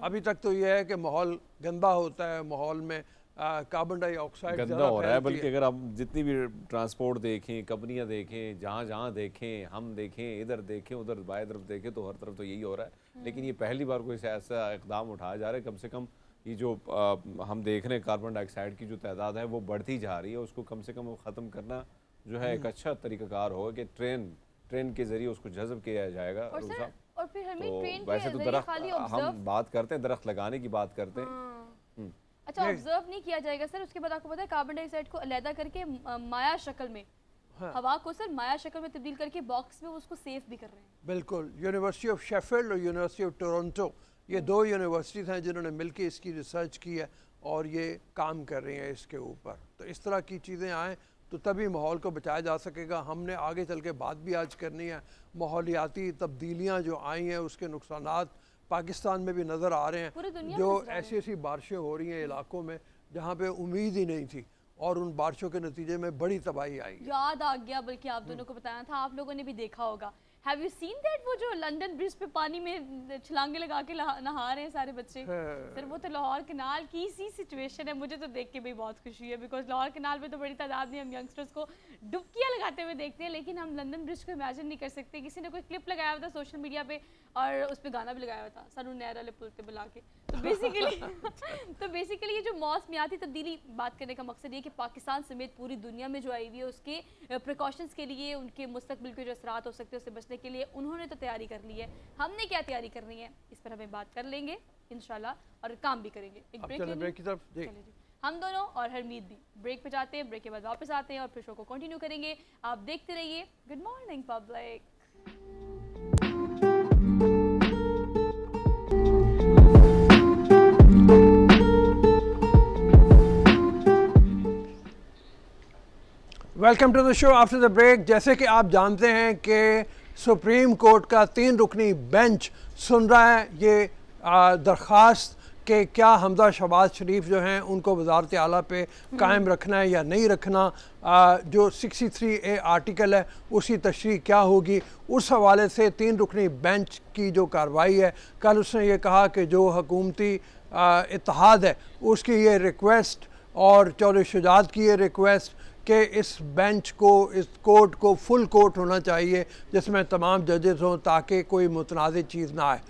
अभी तक तो ये है कि माहौल गंदा होता है, माहौल में कार्बन डाइऑक्साइड गंदा हो रहा है, बल्कि अगर आप जितनी भी ट्रांसपोर्ट देखें, कंपनियां देखें, जहाँ जहाँ देखें, हम देखें, इधर देखें, उधर बाएं तरफ देखें, तो हर तरफ तो यही हो रहा है। लेकिन ये पहली बार कोई ऐसा इकदाम उठाया जा रहा है। कम से कम ये जो हम देख रहे हैं कार्बन डाइऑक्साइड की जो तादाद है वो बढ़ती जा रही है, उसको कम से कम ख़त्म करना जो है एक अच्छा तरीकाकार होगा कि ट्रेन के जरिए उसको जज्ब किया जाएगा। और फिर हमें तो ट्रेन वैसे तो दरख्त हम बात करते हैं, दरख्त लगाने की बात करते हैं। अच्छा, ऑब्जर्व नहीं किया जाएगा सर। उसके बाद आपको पता है कार्बन डाइऑक्साइड को अलहदा करके माया शक्ल में, हवा को सर माया शक्ल में तब्दील करके बॉक्स में उसको सेफ भी कर रहे हैं। बिल्कुल, यूनिवर्सिटी ऑफ शेफील्ड और यूनिवर्सिटी ऑफ टोरंटो, ये दो यूनिवर्सिटीज़ हैं जिन्होंने मिलकर इसकी रिसर्च की है और ये काम कर रही हैं इसके ऊपर। तो इस तरह की चीज़ें आएँ तो तभी माहौल को बचाया जा सकेगा। हमने आगे चल के बात भी आज करनी है, माहौलियाती तब्दीलियाँ जो आई हैं उसके नुकसानात पाकिस्तान में भी नज़र आ रहे हैं, जो ऐसी ऐसी बारिशें हो रही हैं इलाकों में जहाँ पे उम्मीद ही नहीं थी और उन बारिशों के नतीजे में बड़ी तबाही आई। याद आ गया, बल्कि आप दोनों को बताना था, आप लोगों ने भी देखा होगा। हैव यू सीन दैट, वो जो लंदन ब्रिज पे पानी में छलांगे लगा के नहा रहे हैं सारे बच्चे। सर वो तो लाहौर कनाल की सी सिचुएशन है। मुझे तो देख के भी बहुत खुशी है, बिकॉज लाहौर कनाल में तो बड़ी तादाद में हम यंगस्टर्स को डुबकियाँ लगाते हुए देखते हैं, लेकिन हम लंदन ब्रिज को इमेजिन नहीं कर सकते। किसी ने कोई क्लिप लगाया हुआ था सोशल मीडिया पे और उस पर गाना भी लगाया हुआ था, सानू नहर वाले पुल पे बुला के। तो बेसिकली ये जो मौसमियाती तब्दीली बात करने का मकसद ये कि पाकिस्तान समेत पूरी दुनिया में जो आई हुई है उसके प्रिकॉशंस के लिए, उनके मुस्तकबिल के जो असरात हो सकते हैं उससे बचने के लिए उन्होंने तो तैयारी कर ली है। हमने क्या तैयारी करनी है इस पर हमें बात कर लेंगे इंशाल्लाह, और काम भी करेंगे। एक ब्रेक की तरफ जी। हम दोनों और हरमीत भी ब्रेक पे जाते हैं, ब्रेक के बाद वापस आते हैं और फिर शो को कंटिन्यू करेंगे। आप देखते रहिए good morning public. Welcome to the show after the break. जैसे कि आप जानते हैं कि सुप्रीम कोर्ट का 3 रुकनी बेंच सुन रहा है ये दरख्वास्त कि क्या हमजा शहबाज शरीफ जो हैं उनको वजारत आला पे कायम रखना है या नहीं रखना। जो 63A आर्टिकल है उसकी तशरीह क्या होगी, उस हवाले से 3 रुकनी बेंच की जो कार्रवाई है, कल उसने ये कहा कि जो हुकूमती इत्तेहाद है उसकी ये रिक्वेस्ट और चौधरी शुजात की ये रिक्वेस्ट कि इस बेंच को, इस कोर्ट को फुल कोर्ट होना चाहिए जिसमें तमाम जजेस हों ताकि कोई मुतनाज़ चीज़ ना आए,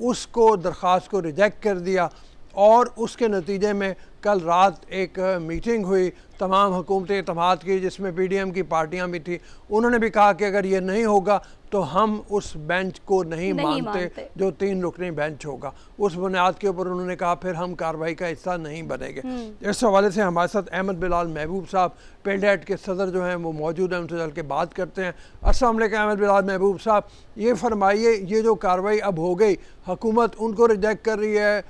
उसको दरख्वास्त को रिजेक्ट कर दिया। और उसके नतीजे में कल रात एक मीटिंग हुई तमाम हुकूमती इत्तेहाद की जिसमें PDM की पार्टियां भी थी। उन्होंने भी कहा कि अगर ये नहीं होगा तो हम उस बेंच को नहीं मानते जो 3 रुकनी बेंच होगा। उस बुनियाद के ऊपर उन्होंने कहा फिर हम कार्रवाई का हिस्सा नहीं बनेंगे। इस हवाले से हमारे साथ अहमद बिलाल महबूब साहब पेल्डेट के सदर जो हैं वो मौजूद हैं, उनसे चल के बात करते हैं। अस्सलाम वालेकुम अहमद बिलाल महबूब साहब, ये फरमाइए ये जो कार्रवाई अब हो गई, हुकूमत उनको रिजेक्ट कर रही है,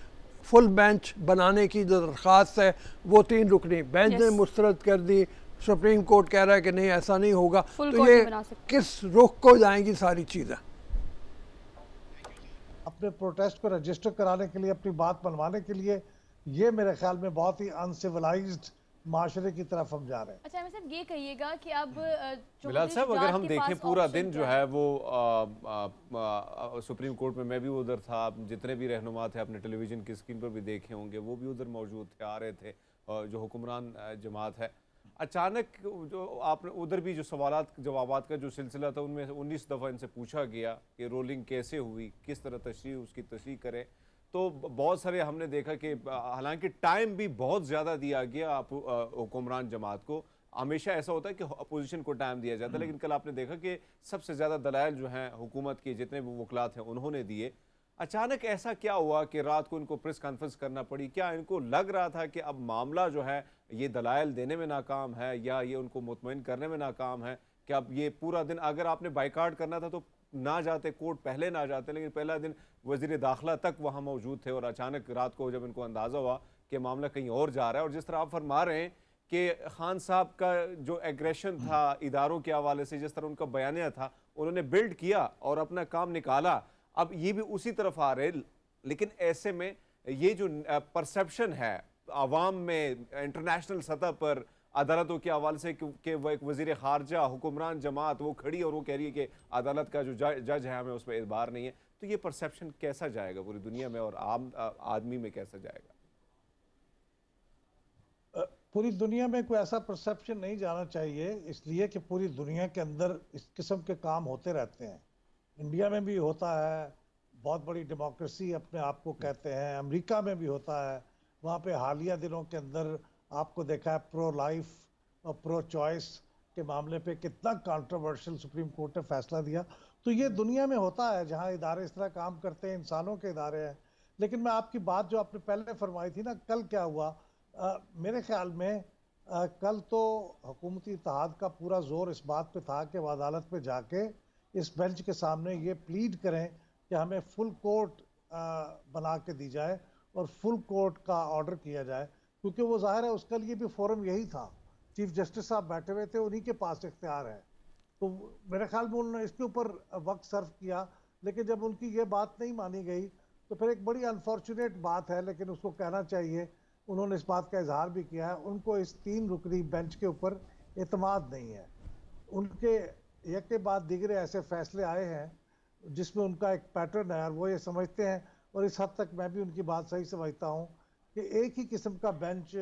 फुल बेंच बनाने की जो दरख्वास्त है वो 3 रुकनी बेंच ने मुस्तरद कर दी, सुप्रीम कोर्ट कह रहा है कि नहीं ऐसा नहीं होगा, तो ये किस रुख को जाएंगी सारी चीज़ें? अपने प्रोटेस्ट को रजिस्टर कराने के लिए, अपनी बात मनवाने के लिए, ये मेरे ख्याल में बहुत ही अनसिविलाइज्ड माशरे की तरफ हम जा रहे हैं। अच्छा साहब ये कहिएगा कि अब बिलाल साहब अगर हम देखें पूरा दिन जो है वो सुप्रीम कोर्ट में, मैं भी उधर था, जितने भी रहनुमा थे अपने टेलीविज़न की स्क्रीन पर भी देखे होंगे, वो भी उधर मौजूद थे, आ रहे थे, जो हुक्मरान जमात है। अचानक जो आपने उधर भी जो सवालात जवाबात का जो सिलसिला था उनमें 19 दफ़ा इनसे पूछा गया कि रोलिंग कैसे हुई, किस तरह तशरीह उसकी तशरीह करें, तो बहुत सारे हमने देखा कि हालांकि टाइम भी बहुत ज़्यादा दिया गया हुक्मरान जमात को। हमेशा ऐसा होता है कि अपोजिशन को टाइम दिया जाता है, लेकिन कल आपने देखा कि सबसे ज़्यादा दलाइल जो हैं हुकूमत के जितने भी वकलात हैं उन्होंने दिए। अचानक ऐसा क्या हुआ कि रात को इनको प्रेस कॉन्फ्रेंस करना पड़ी? क्या इनको लग रहा था कि अब मामला जो है ये दलाइल देने में नाकाम है, या ये उनको मुतमईन करने में नाकाम है कि अब ये पूरा दिन, अगर आपने बाइकाट करना था तो ना जाते, कोर्ट पहले ना जाते, लेकिन पहला दिन वजीर दाखिला तक वहाँ मौजूद थे और अचानक रात को जब इनको अंदाज़ा हुआ कि मामला कहीं और जा रहा है, और जिस तरह आप फरमा रहे हैं कि खान साहब का जो एग्रेशन था इदारों के हवाले से, जिस तरह उनका बयानिया था, उन्होंने बिल्ड किया और अपना काम निकाला, अब ये भी उसी तरफ आ रहे। लेकिन ऐसे में ये जो परसेप्शन है आवाम में, इंटरनेशनल सतह पर अदालतों के हवाले से कि वो एक वजीर खारजा हुक्मरान जमात वो खड़ी और वो कह रही है कि अदालत का जो जज है हमें उस पर एतबार नहीं है, तो ये परसेप्शन कैसा जाएगा पूरी दुनिया में और आम आदमी में कैसा जाएगा? पूरी दुनिया में कोई ऐसा परसेप्शन नहीं जाना चाहिए, इसलिए कि पूरी दुनिया के अंदर इस किस्म के काम होते रहते हैं। इंडिया में भी होता है, बहुत बड़ी डेमोक्रेसी अपने आप को कहते हैं, अमेरिका में भी होता है। वहाँ पे हालिया दिनों के अंदर आपको देखा है प्रो लाइफ और प्रो चॉइस के मामले पे कितना कंट्रोवर्शियल सुप्रीम कोर्ट ने फैसला दिया। तो ये दुनिया में होता है जहाँ इदारे इस तरह काम करते हैं, इंसानों के इदारे हैं। लेकिन मैं आपकी बात जो आपने पहले फरमाई थी ना, कल क्या हुआ, मेरे ख्याल में कल तो हुकूमती इत्तेहाद का पूरा जोर इस बात पे था कि वो अदालत पे जाके इस बेंच के सामने ये प्लीड करें कि हमें फुल कोर्ट बना के दी जाए और फुल कोर्ट का ऑर्डर किया जाए, क्योंकि वो जाहिर है उसके लिए भी फोरम यही था। चीफ जस्टिस साहब बैठे हुए थे, उन्हीं के पास इख्तियार है। तो मेरे ख्याल में उन्होंने इसके ऊपर वक्त सर्व किया, लेकिन जब उनकी ये बात नहीं मानी गई तो फिर एक बड़ी अनफॉर्चुनेट बात है, लेकिन उसको कहना चाहिए। उन्होंने इस बात का इजहार भी किया है, उनको इस 3 रुकनी बेंच के ऊपर एतमाद नहीं है। उनके एक के बाद दीगरे ऐसे फैसले आए हैं जिसमें उनका एक पैटर्न है और वो ये समझते हैं, और इस हद तक मैं भी उनकी बात सही समझता हूँ, कि एक ही किस्म का बेंच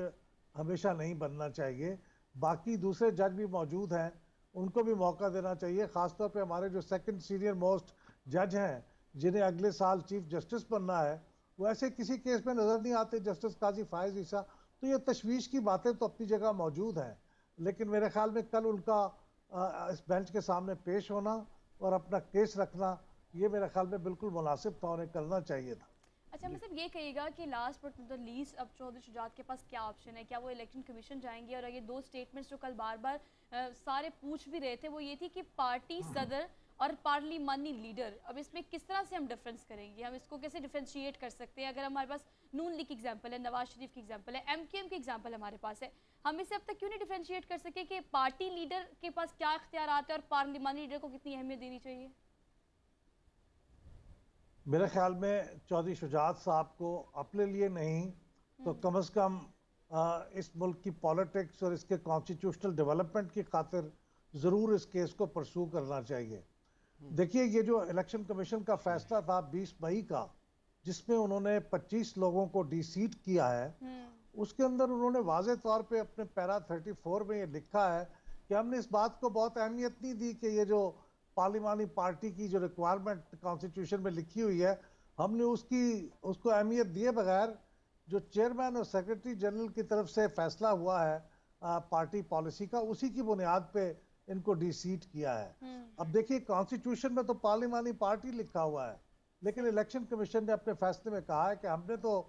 हमेशा नहीं बनना चाहिए। बाकी दूसरे जज भी मौजूद हैं, उनको भी मौका देना चाहिए। ख़ासतौर पे हमारे जो सेकंड सीनियर मोस्ट जज हैं जिन्हें अगले साल चीफ जस्टिस बनना है, वो ऐसे किसी केस में नज़र नहीं आते, जस्टिस काजी फायज ईसा। तो ये तशवीश की बातें तो अपनी जगह मौजूद हैं, लेकिन मेरे ख्याल में कल उनका इस बेंच के सामने पेश होना और अपना केस रखना, ये मेरे ख्याल में बिल्कुल मुनासिब था, उन्हें करना चाहिए था। अच्छा, मतलब ये कहिएगा कि last but not the least अब चौधरी शुजात के पास क्या ऑप्शन है? क्या वो इलेक्शन कमीशन जाएंगे? और ये 2 स्टेटमेंट्स जो कल बार बार सारे पूछ भी रहे थे, वो ये थी कि पार्टी सदर और पार्लिमानी लीडर, अब इसमें किस तरह से हम डिफरेंस करेंगे? हम इसको कैसे डिफरेंशिएट कर सकते हैं? अगर हमारे पास नून लीग की एग्जांपल है, नवाज शरीफ की एग्जांपल है, एमकेएम की एग्जांपल हमारे पास है, हम इसे अब तक क्यों नहीं डिफरेंशिएट कर सके कि पार्टी लीडर के पास क्या इख्तियारात है और पार्लिमानी लीडर को कितनी अहमियत देनी चाहिए? मेरे ख्याल में चौधरी शुजात साहब को अपने लिए नहीं तो कम से कम इस मुल्क की पॉलिटिक्स और इसके कॉन्स्टिट्यूशनल डेवलपमेंट की खातिर ज़रूर इस केस को परसू करना चाहिए। देखिए, ये जो इलेक्शन कमीशन का फैसला था 20 मई का, जिसमें उन्होंने 25 लोगों को डिसीट किया है, उसके अंदर उन्होंने वाज़े तौर पे अपने पैरा 34 में ये लिखा है कि हमने इस बात को बहुत अहमियत नहीं दी कि ये जो पार्लिमानी पार्टी की जो रिक्वायरमेंट कॉन्स्टिट्यूशन में लिखी हुई है, हमने उसको अहमियत दिए बगैर जो चेयरमैन और सेक्रेटरी जनरल की तरफ से फैसला हुआ है पार्टी पॉलिसी का, उसी की बुनियाद पे इनको डिसीट किया है। अब देखिए, कॉन्स्टिट्यूशन में तो पार्लिमानी पार्टी लिखा हुआ है, लेकिन इलेक्शन कमीशन ने अपने फैसले में कहा है कि हमने तो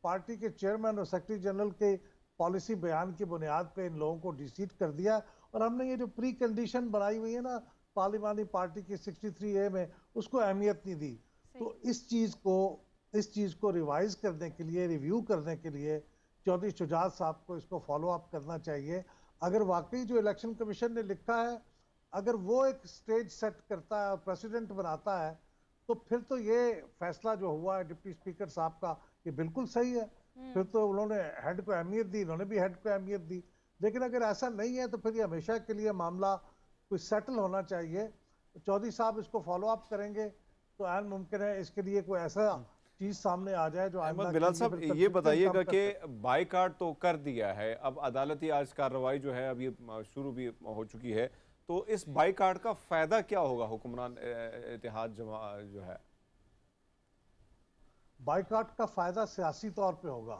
पार्टी के चेयरमैन और सेक्रेटरी जनरल के पॉलिसी बयान की बुनियाद पे इन लोगों को डिसीट कर दिया, और हमने ये जो प्री कंडीशन बनाई हुई है ना पार्लिमानी पार्टी की 63A में, उसको अहमियत नहीं दी। तो इस चीज़ को रिवाइज करने के लिए, रिव्यू करने के लिए चौधरी शुजात साहब को इसको फॉलो अप करना चाहिए। अगर वाकई जो इलेक्शन कमीशन ने लिखा है, अगर वो एक स्टेज सेट करता है और प्रेसिडेंट बनाता है, तो फिर तो ये फैसला जो हुआ है डिप्टी स्पीकर साहब का, ये बिल्कुल सही है। फिर तो उन्होंने हेड को अहमियत दी, इन्होंने भी हेड को अहमियत दी। लेकिन अगर ऐसा नहीं है तो फिर ये हमेशा के लिए मामला कोई सेटल होना चाहिए। चौधरी साहब इसको फॉलो अप करेंगे तो ऐन मुमकिन है इसके लिए कोई ऐसा चीज सामने आ जाए जो अहमद बिलाल साहब ये बताइएगा कि बाइकाट तो कर दिया है, अब अदालती आज कार्रवाई जो है अब ये शुरू भी हो चुकी है, तो इस बाइकाट का फायदा क्या होगा हुक्मरान इत्तेहाद जो है? बाइकाट का फायदा सियासी तौर पे होगा,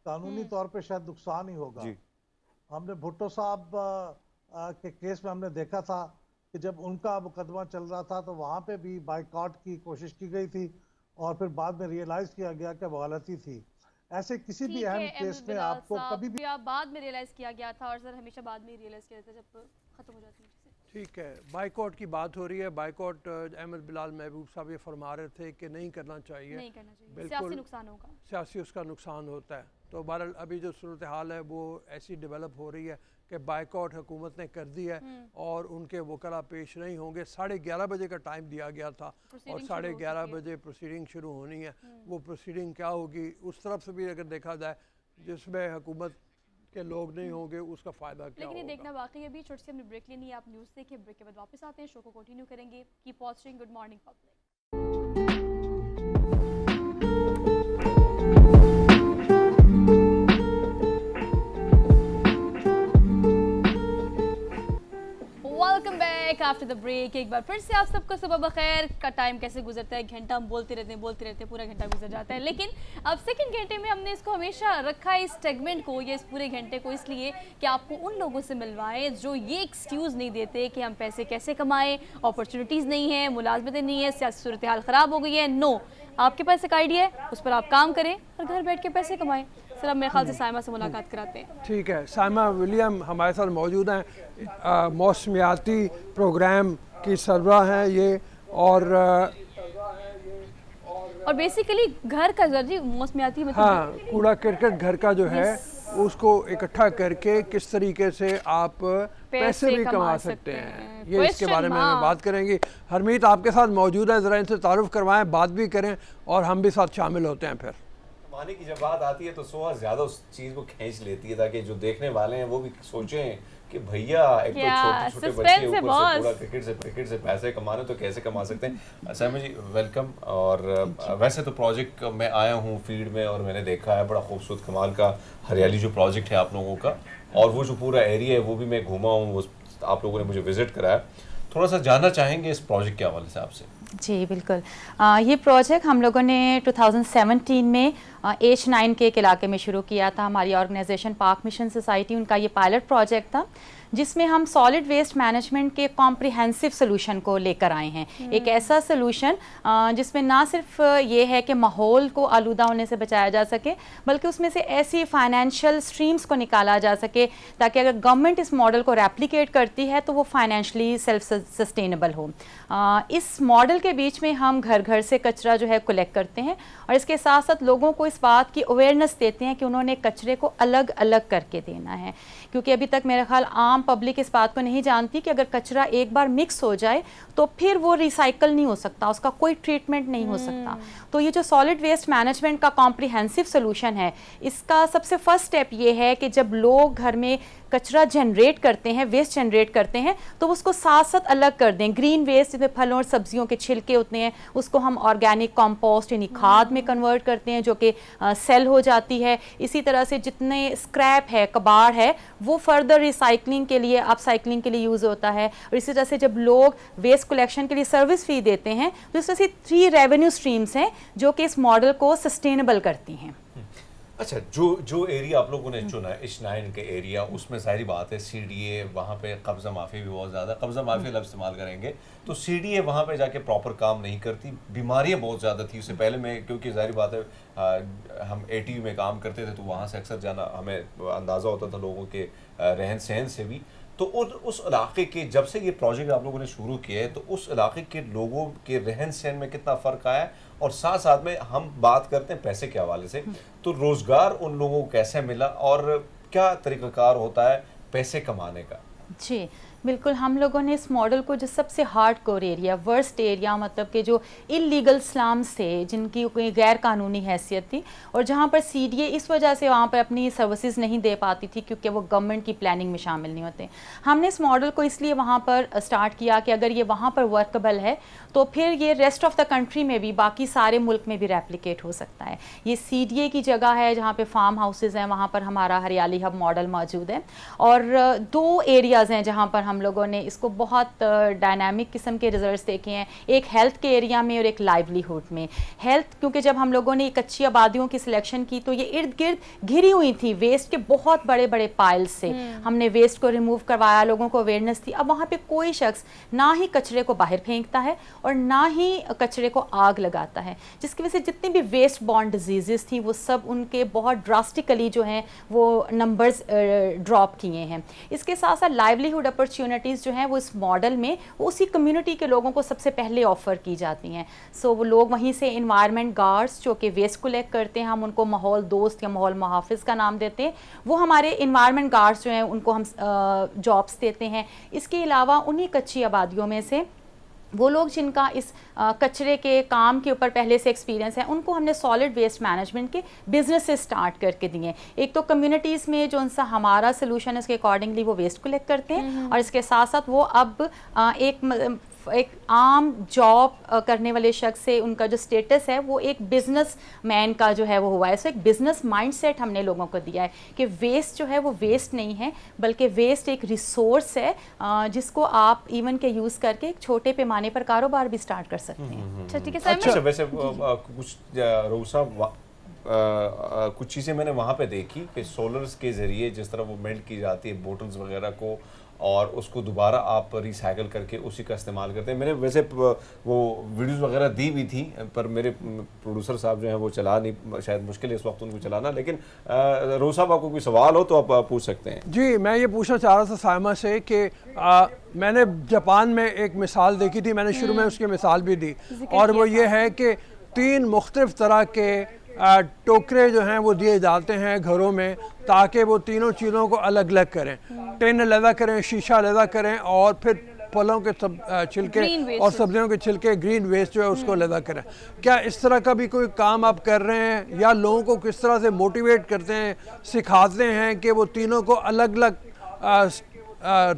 कानूनी तौर पे शायद नुकसान ही होगा। हमने भुट्टो साहब के केस में हमने देखा था कि जब उनका मुकदमा चल रहा था तो वहाँ पे भी बाइकाट की कोशिश की गई थी और फिर बाद में रियलाइज किया गया कि वो गलती थी। ऐसे किसी भी अहम केस में आपको कभी भी बाद में रियलाइज किया गया था, और सर हमेशा बाद में रियलाइज किया जाता है जब खत्म हो जाती है चीज़ें। ठीक है, बाइकआउट की बात हो रही है। बाइकआउट अहमद बिलाल महबूब साहब ये फरमा रहे थे कि नहीं करना चाहिए, नहीं करना चाहिए, बिल्कुल सियासी नुकसान होगा, सियासी उसका नुकसान होता है। तो बहरहाल अभी जो सूरत हाल है वो ऐसी डेवलप हो रही है कि बाइकआउट हुकूमत ने कर दी है और उनके वकला पेश नहीं होंगे। 11:30 बजे का टाइम दिया गया था और 11:30 बजे प्रोसीडिंग शुरू होनी है। वो प्रोसीडिंग क्या होगी उस तरफ से भी अगर देखा जाए जिसमें हुकूमत के लोग नहीं होंगे उसका फ़ायदा क्या लेकिन ये होगा। देखना वाकई अभी छोटी सी हमने ब्रेक लेनी है। आप न्यूज़ देखिए, ब्रेक के बाद वापस आते हैं, शो को कंटिन्यू करेंगे। Keep watching good morning public. Welcome back after the break. एक बार फिर से आप सबको सुबह बखैर। का टाइम कैसे गुजरता है, घंटा हम बोलते रहते हैं, पूरा घंटा गुजर जाता है। लेकिन अब सेकंड घंटे में हमने इसको हमेशा रखा है, इस सेगमेंट को, ये इस पूरे घंटे को, इसलिए कि आपको उन लोगों से मिलवाएं जो ये एक्सक्यूज़ नहीं देते कि हम पैसे कैसे कमाएं, अपॉर्चुनिटीज़ नहीं है, मुलाजमतें नहीं है, सियासी सूरत हाल ख़राब हो गई है। नो, आपके पास एक आइडिया है, उस पर आप काम करें और घर बैठ के पैसे कमाएं। सर अब मेरे ख्याल से साइमा से मुलाकात कराते हैं। ठीक है, साइमा विलियम हमारे साथ मौजूद हैं, मौसमियाती प्रोग्राम की सरबराह हैं ये, और बेसिकली घर का जी मौसमियाती मतलब हाँ, कूड़ा करकट घर का जो है उसको इकट्ठा करके किस तरीके से आप पैसे भी कमा सकते हैं, ये इसके बारे में हमें बात करेंगे। हरमीत आपके साथ मौजूद है, ज़रा इनसे तारुफ करवाएं, बात भी करें और हम भी साथ शामिल होते हैं। फिर कमाने की जब बात आती है तो सोहा ज़्यादा उस चीज़ को खींच लेती है ताकि जो देखने वाले हैं वो भी सोचें कि भैया एक तो छोटे छोटे बच्चे ऊपर से पूरा क्रिकेट से पैसे कमाने तो कैसे कमा सकते हैं। सैमा जी वेलकम। और वैसे तो प्रोजेक्ट में आया हूँ फील्ड में और मैंने देखा है बड़ा खूबसूरत कमाल का हरियाली जो प्रोजेक्ट है आप लोगों का, और वो जो पूरा एरिया है वो भी मैं घूमा हूँ, वो आप लोगों ने मुझे विजिट कराया। थोड़ा सा जानना चाहेंगे इस प्रोजेक्ट के हवाले से आपसे। जी बिल्कुल, ये प्रोजेक्ट हम लोगों ने 2017 में H9 के एक इलाके में शुरू किया था। हमारी ऑर्गेनाइजेशन पाक मिशन सोसाइटी, उनका ये पायलट प्रोजेक्ट था जिसमें हम सॉलिड वेस्ट मैनेजमेंट के कॉम्प्रिहेंसिव सोल्यूशन को लेकर आए हैं। एक ऐसा सोल्यूशन जिसमें ना सिर्फ ये है कि माहौल को आलूदा होने से बचाया जा सके, बल्कि उसमें से ऐसी फाइनेंशियल स्ट्रीम्स को निकाला जा सके ताकि अगर गवर्नमेंट इस मॉडल को रेप्लिकेट करती है तो वो फाइनेंशली सेल्फ सस्टेनेबल हो। इस मॉडल के बीच में हम घर घर से कचरा जो है कलेक्ट करते हैं और इसके साथ साथ लोगों को इस बात की अवेयरनेस देते हैं कि उन्होंने कचरे को अलग अलग करके देना है, क्योंकि अभी तक मेरा ख्याल आम पब्लिक इस बात को नहीं जानती कि अगर कचरा एक बार मिक्स हो जाए तो फिर वो रिसाइकल नहीं हो सकता, उसका कोई ट्रीटमेंट नहीं हो सकता। तो ये जो सॉलिड वेस्ट मैनेजमेंट का कॉम्प्रिहेंसिव सोल्यूशन है, इसका सबसे फर्स्ट स्टेप ये है कि जब लोग घर में कचरा जनरेट करते हैं, वेस्ट जनरेट करते हैं, तो उसको साथ साथ अलग कर दें। ग्रीन वेस्ट जिसमें फलों और सब्जियों के छिलके होते हैं उसको हम ऑर्गेनिक कंपोस्ट यानी खाद में कन्वर्ट करते हैं जो कि सेल हो जाती है। इसी तरह से जितने स्क्रैप है, कबाड़ है, वो फर्दर रिसाइकलिंग के लिए, अपसाइकलिंग के लिए यूज़ होता है। और इसी तरह से जब लोग वेस्ट कलेक्शन के लिए सर्विस फी देते हैं तो इस तरह से 3 रेवेन्यू स्ट्रीम्स हैं जो कि इस मॉडल को सस्टेनेबल करती हैं। अच्छा, जो एरिया आप लोगों ने चुना है H9 के एरिया, उसमें सारी बात है CDA, वहाँ पे कब्ज़ा माफ़ी भी बहुत ज़्यादा, कब्ज़ा माफ़ी लफ्ज़ इस्तेमाल करेंगे तो CDA वहाँ पे जाके प्रॉपर काम नहीं करती, बीमारियाँ बहुत ज़्यादा थी उससे पहले। मैं क्योंकि ज़ाहिर बात है हम ATU में काम करते थे तो वहाँ से अक्सर जाना, हमें अंदाज़ा होता था लोगों के रहन सहन से भी। तो उस इलाके के, जब से ये प्रोजेक्ट आप लोगों ने शुरू किया है तो उस इलाके के लोगों के रहन सहन में कितना फ़र्क आया है, और साथ साथ में हम बात करते हैं पैसे के हवाले से, तो रोज़गार उन लोगों को कैसे मिला और क्या तरीक़ाकार होता है पैसे कमाने का? जी बिल्कुल, हम लोगों ने इस मॉडल को जो सबसे hard core area, worst area, मतलब कि जो इलीगल स्लम्स थे, जिनकी कोई गैर कानूनी हैसियत थी और जहाँ पर CDA इस वजह से वहाँ पर अपनी सर्विसेज नहीं दे पाती थी क्योंकि वो गवर्नमेंट की प्लानिंग में शामिल नहीं होते। हमने इस मॉडल को इसलिए वहाँ पर स्टार्ट किया कि अगर ये वहाँ पर वर्कबल है तो फिर ये रेस्ट ऑफ द कंट्री में भी, बाकी सारे मुल्क में भी रेप्लिकेट हो सकता है। ये CDA की जगह है जहाँ पे फार्म हाउसेज हैं, वहाँ पर हमारा हरियाली हब मॉडल मौजूद है। और 2 एरियाज़ हैं जहाँ पर हम लोगों ने इसको बहुत डायनामिक किस्म के रिजल्ट्स देखे हैं, एक हेल्थ के एरिया में और एक लाइवलीहुड में। हेल्थ क्योंकि जब हम लोगों ने कच्ची आबादियों की सिलेक्शन की तो ये इर्द गिर्द घिरी हुई थी वेस्ट के बहुत बड़े बड़े पाइल्स से। हमने वेस्ट को रिमूव करवाया, लोगों को अवेयरनेस थी। अब वहाँ पे कोई शख्स ना ही कचरे को बाहर फेंकता है और ना ही कचरे को आग लगाता है, जिसकी वजह से जितनी भी वेस्ट बॉर्न डिजीजेस थी वो सब उनके बहुत ड्रास्टिकली जो हैं वो नंबर्स ड्रॉप किए हैं। इसके साथ साथ लाइवलीहुड अपॉर्चुनिटीज़ जो हैं वो इस मॉडल में वो उसी कम्युनिटी के लोगों को सबसे पहले ऑफ़र की जाती हैं। सो वो लोग वहीं से इन्वायरमेंट गार्ड्स जो कि वेस्ट कलेक्ट करते हैं, हम उनको माहौल दोस्त या माहौल मुहाफ़िज़ का नाम देते हैं, वो हमारे इन्वायरमेंट गार्ड्स जो हैं उनको हम जॉब्स देते हैं। इसके अलावा उन्हीं कच्ची आबादियों में से वो लोग जिनका इस कचरे के काम के ऊपर पहले से एक्सपीरियंस है, उनको हमने सॉलिड वेस्ट मैनेजमेंट के बिजनेसेस स्टार्ट करके दिए। एक तो कम्युनिटीज़ में जो उनसा हमारा सोल्यूशन है उसके अकॉर्डिंगली वो वेस्ट कलेक्ट करते हैं, और इसके साथ साथ वो अब एक आम जॉब करने वाले शख्स से उनका जो स्टेटस है वो एक बिजनेस मैन का जो है वो हुआ है। सो एक बिजनेस माइंडसेट हमने लोगों को दिया है कि वेस्ट जो है वो वेस्ट नहीं है, बल्कि वेस्ट एक रिसोर्स है जिसको आप इवन के यूज़ करके एक छोटे पैमाने पर कारोबार भी स्टार्ट कर सकते हैं। अच्छा ठीक है अच्छा, सर। वैसे कुछ रोसा कुछ चीज़ें मैंने वहाँ पे देखी कि सोलर्स के ज़रिए जिस तरह वो मेल्ट की जाती है बोटल्स वगैरह को, और उसको दोबारा आप रिसाइकल करके उसी का इस्तेमाल करते हैं। मैंने वैसे वो वीडियोस वगैरह दी भी थी, पर मेरे प्रोड्यूसर साहब जो हैं वो चला नहीं, शायद मुश्किल है इस वक्त उनको चलाना। लेकिन रोज़ साहब आपको कोई सवाल हो तो आप पूछ सकते हैं। जी, मैं ये पूछना चाह रहा था साइमा से कि मैंने जापान में एक मिसाल देखी थी, मैंने शुरू में उसकी मिसाल भी दी, और वो ये है कि 3 मुख्तलिफ तरह के टोकरे जो हैं वो दिए जाते हैं घरों में, ताकि वो तीनों चीज़ों को अलग अलग करें, टिन अलग करें, शीशा अलग करें, और फिर फलों के छिलके और सब्जियों के छिलके, ग्रीन वेस्ट जो है उसको अलग करें। क्या इस तरह का भी कोई काम आप कर रहे हैं, या लोगों को किस तरह से मोटिवेट करते हैं, सिखाते हैं कि वो तीनों को अलग अलग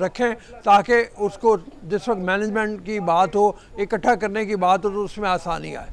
रखें, ताकि उसको जिस वक्त मैनेजमेंट की बात हो, इकट्ठा करने की बात हो, तो उसमें आसानी आए?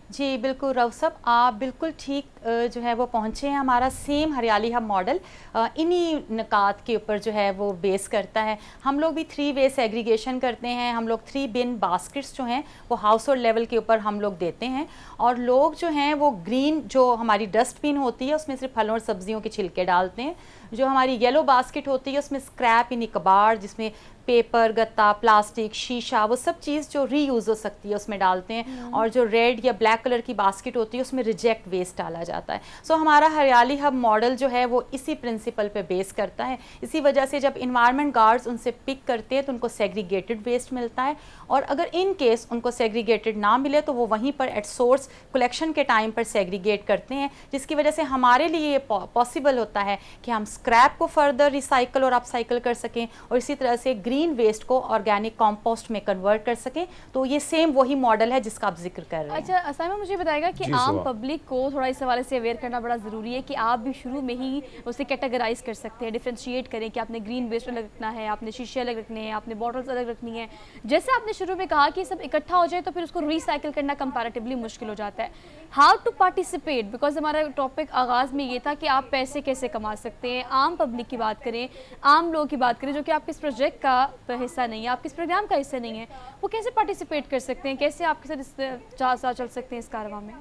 जी बिल्कुल रऊफ साहब, आप बिल्कुल ठीक जो है वो पहुँचे हैं। हमारा सेम हरियाली हब मॉडल इन्हीं निकात के ऊपर जो है वो बेस करता है। हम लोग भी 3 वे सेग्रीगेशन करते हैं। हम लोग 3 बिन बास्केट्स जो हैं वो हाउस होल्ड लेवल के ऊपर हम लोग देते हैं, और लोग जो हैं वो ग्रीन जो हमारी डस्टबिन होती है उसमें सिर्फ फलों और सब्जियों के छिलके डालते हैं। जो हमारी येलो बास्केट होती है उसमें स्क्रैप यानी कबाड़, जिसमें पेपर, गत्ता, प्लास्टिक, शीशा, वो सब चीज़ जो रीयूज़ हो सकती है उसमें डालते हैं। और जो रेड या ब्लैक कलर की बास्केट होती है उसमें रिजेक्ट वेस्ट डाला जाता है। सो हमारा हरियाली हब मॉडल जो है वो इसी प्रिंसिपल पे बेस करता है। इसी वजह से जब इन्वायरमेंट गार्ड्स उनसे पिक करते हैं तो उनको सेग्रीगेटेड वेस्ट मिलता है, और अगर इन केस उनको सेग्रीगेटेड ना मिले तो वो वहीं पर एट सोर्स कलेक्शन के टाइम पर सेग्रीगेट करते हैं, जिसकी वजह से हमारे लिए ये पॉसिबल होता है कि हम स्क्रैप को फर्दर रिसाइकल और अपसाइकल कर सकें, और इसी तरह से ग्रीन वेस्ट को ऑर्गेनिक कंपोस्ट में कन्वर्ट कर सकें। तो ये सेम वही मॉडल है जिसका आप जिक्र कर रहे हैं। अच्छा साइमा, मुझे बताएगा कि आम पब्लिक को थोड़ा इस हवाले से अवेयर करना बड़ा ज़रूरी है कि आप भी शुरू में ही उसे कैटेगराइज कर सकते हैं, डिफ्रेंशिएट करें कि आपने ग्रीन वेस्ट अलग रखना है, आपने शीशे अलग रखने हैं, आपने बॉटल्स अलग रखनी है। जैसे आपने शुरू में कहा कि सब इकट्ठा हो जाए तो फिर उसको रिसाइकिल करना कंपैरेटिवली मुश्किल हो जाता है। हाउ टू पार्टिसिपेट, बिकॉज हमारा टॉपिक आगाज़ में ये था कि आप पैसे कैसे कमा सकते हैं। आम पब्लिक की बात करें, आम लोगों की बात करें जो कि आपके इस प्रोजेक्ट का हिस्सा नहीं है, आपके इस प्रोग्राम का हिस्सा नहीं है, वो कैसे पार्टिसिपेट कर सकते हैं, कैसे आपके साथ चल सकते हैं इस कारवां में?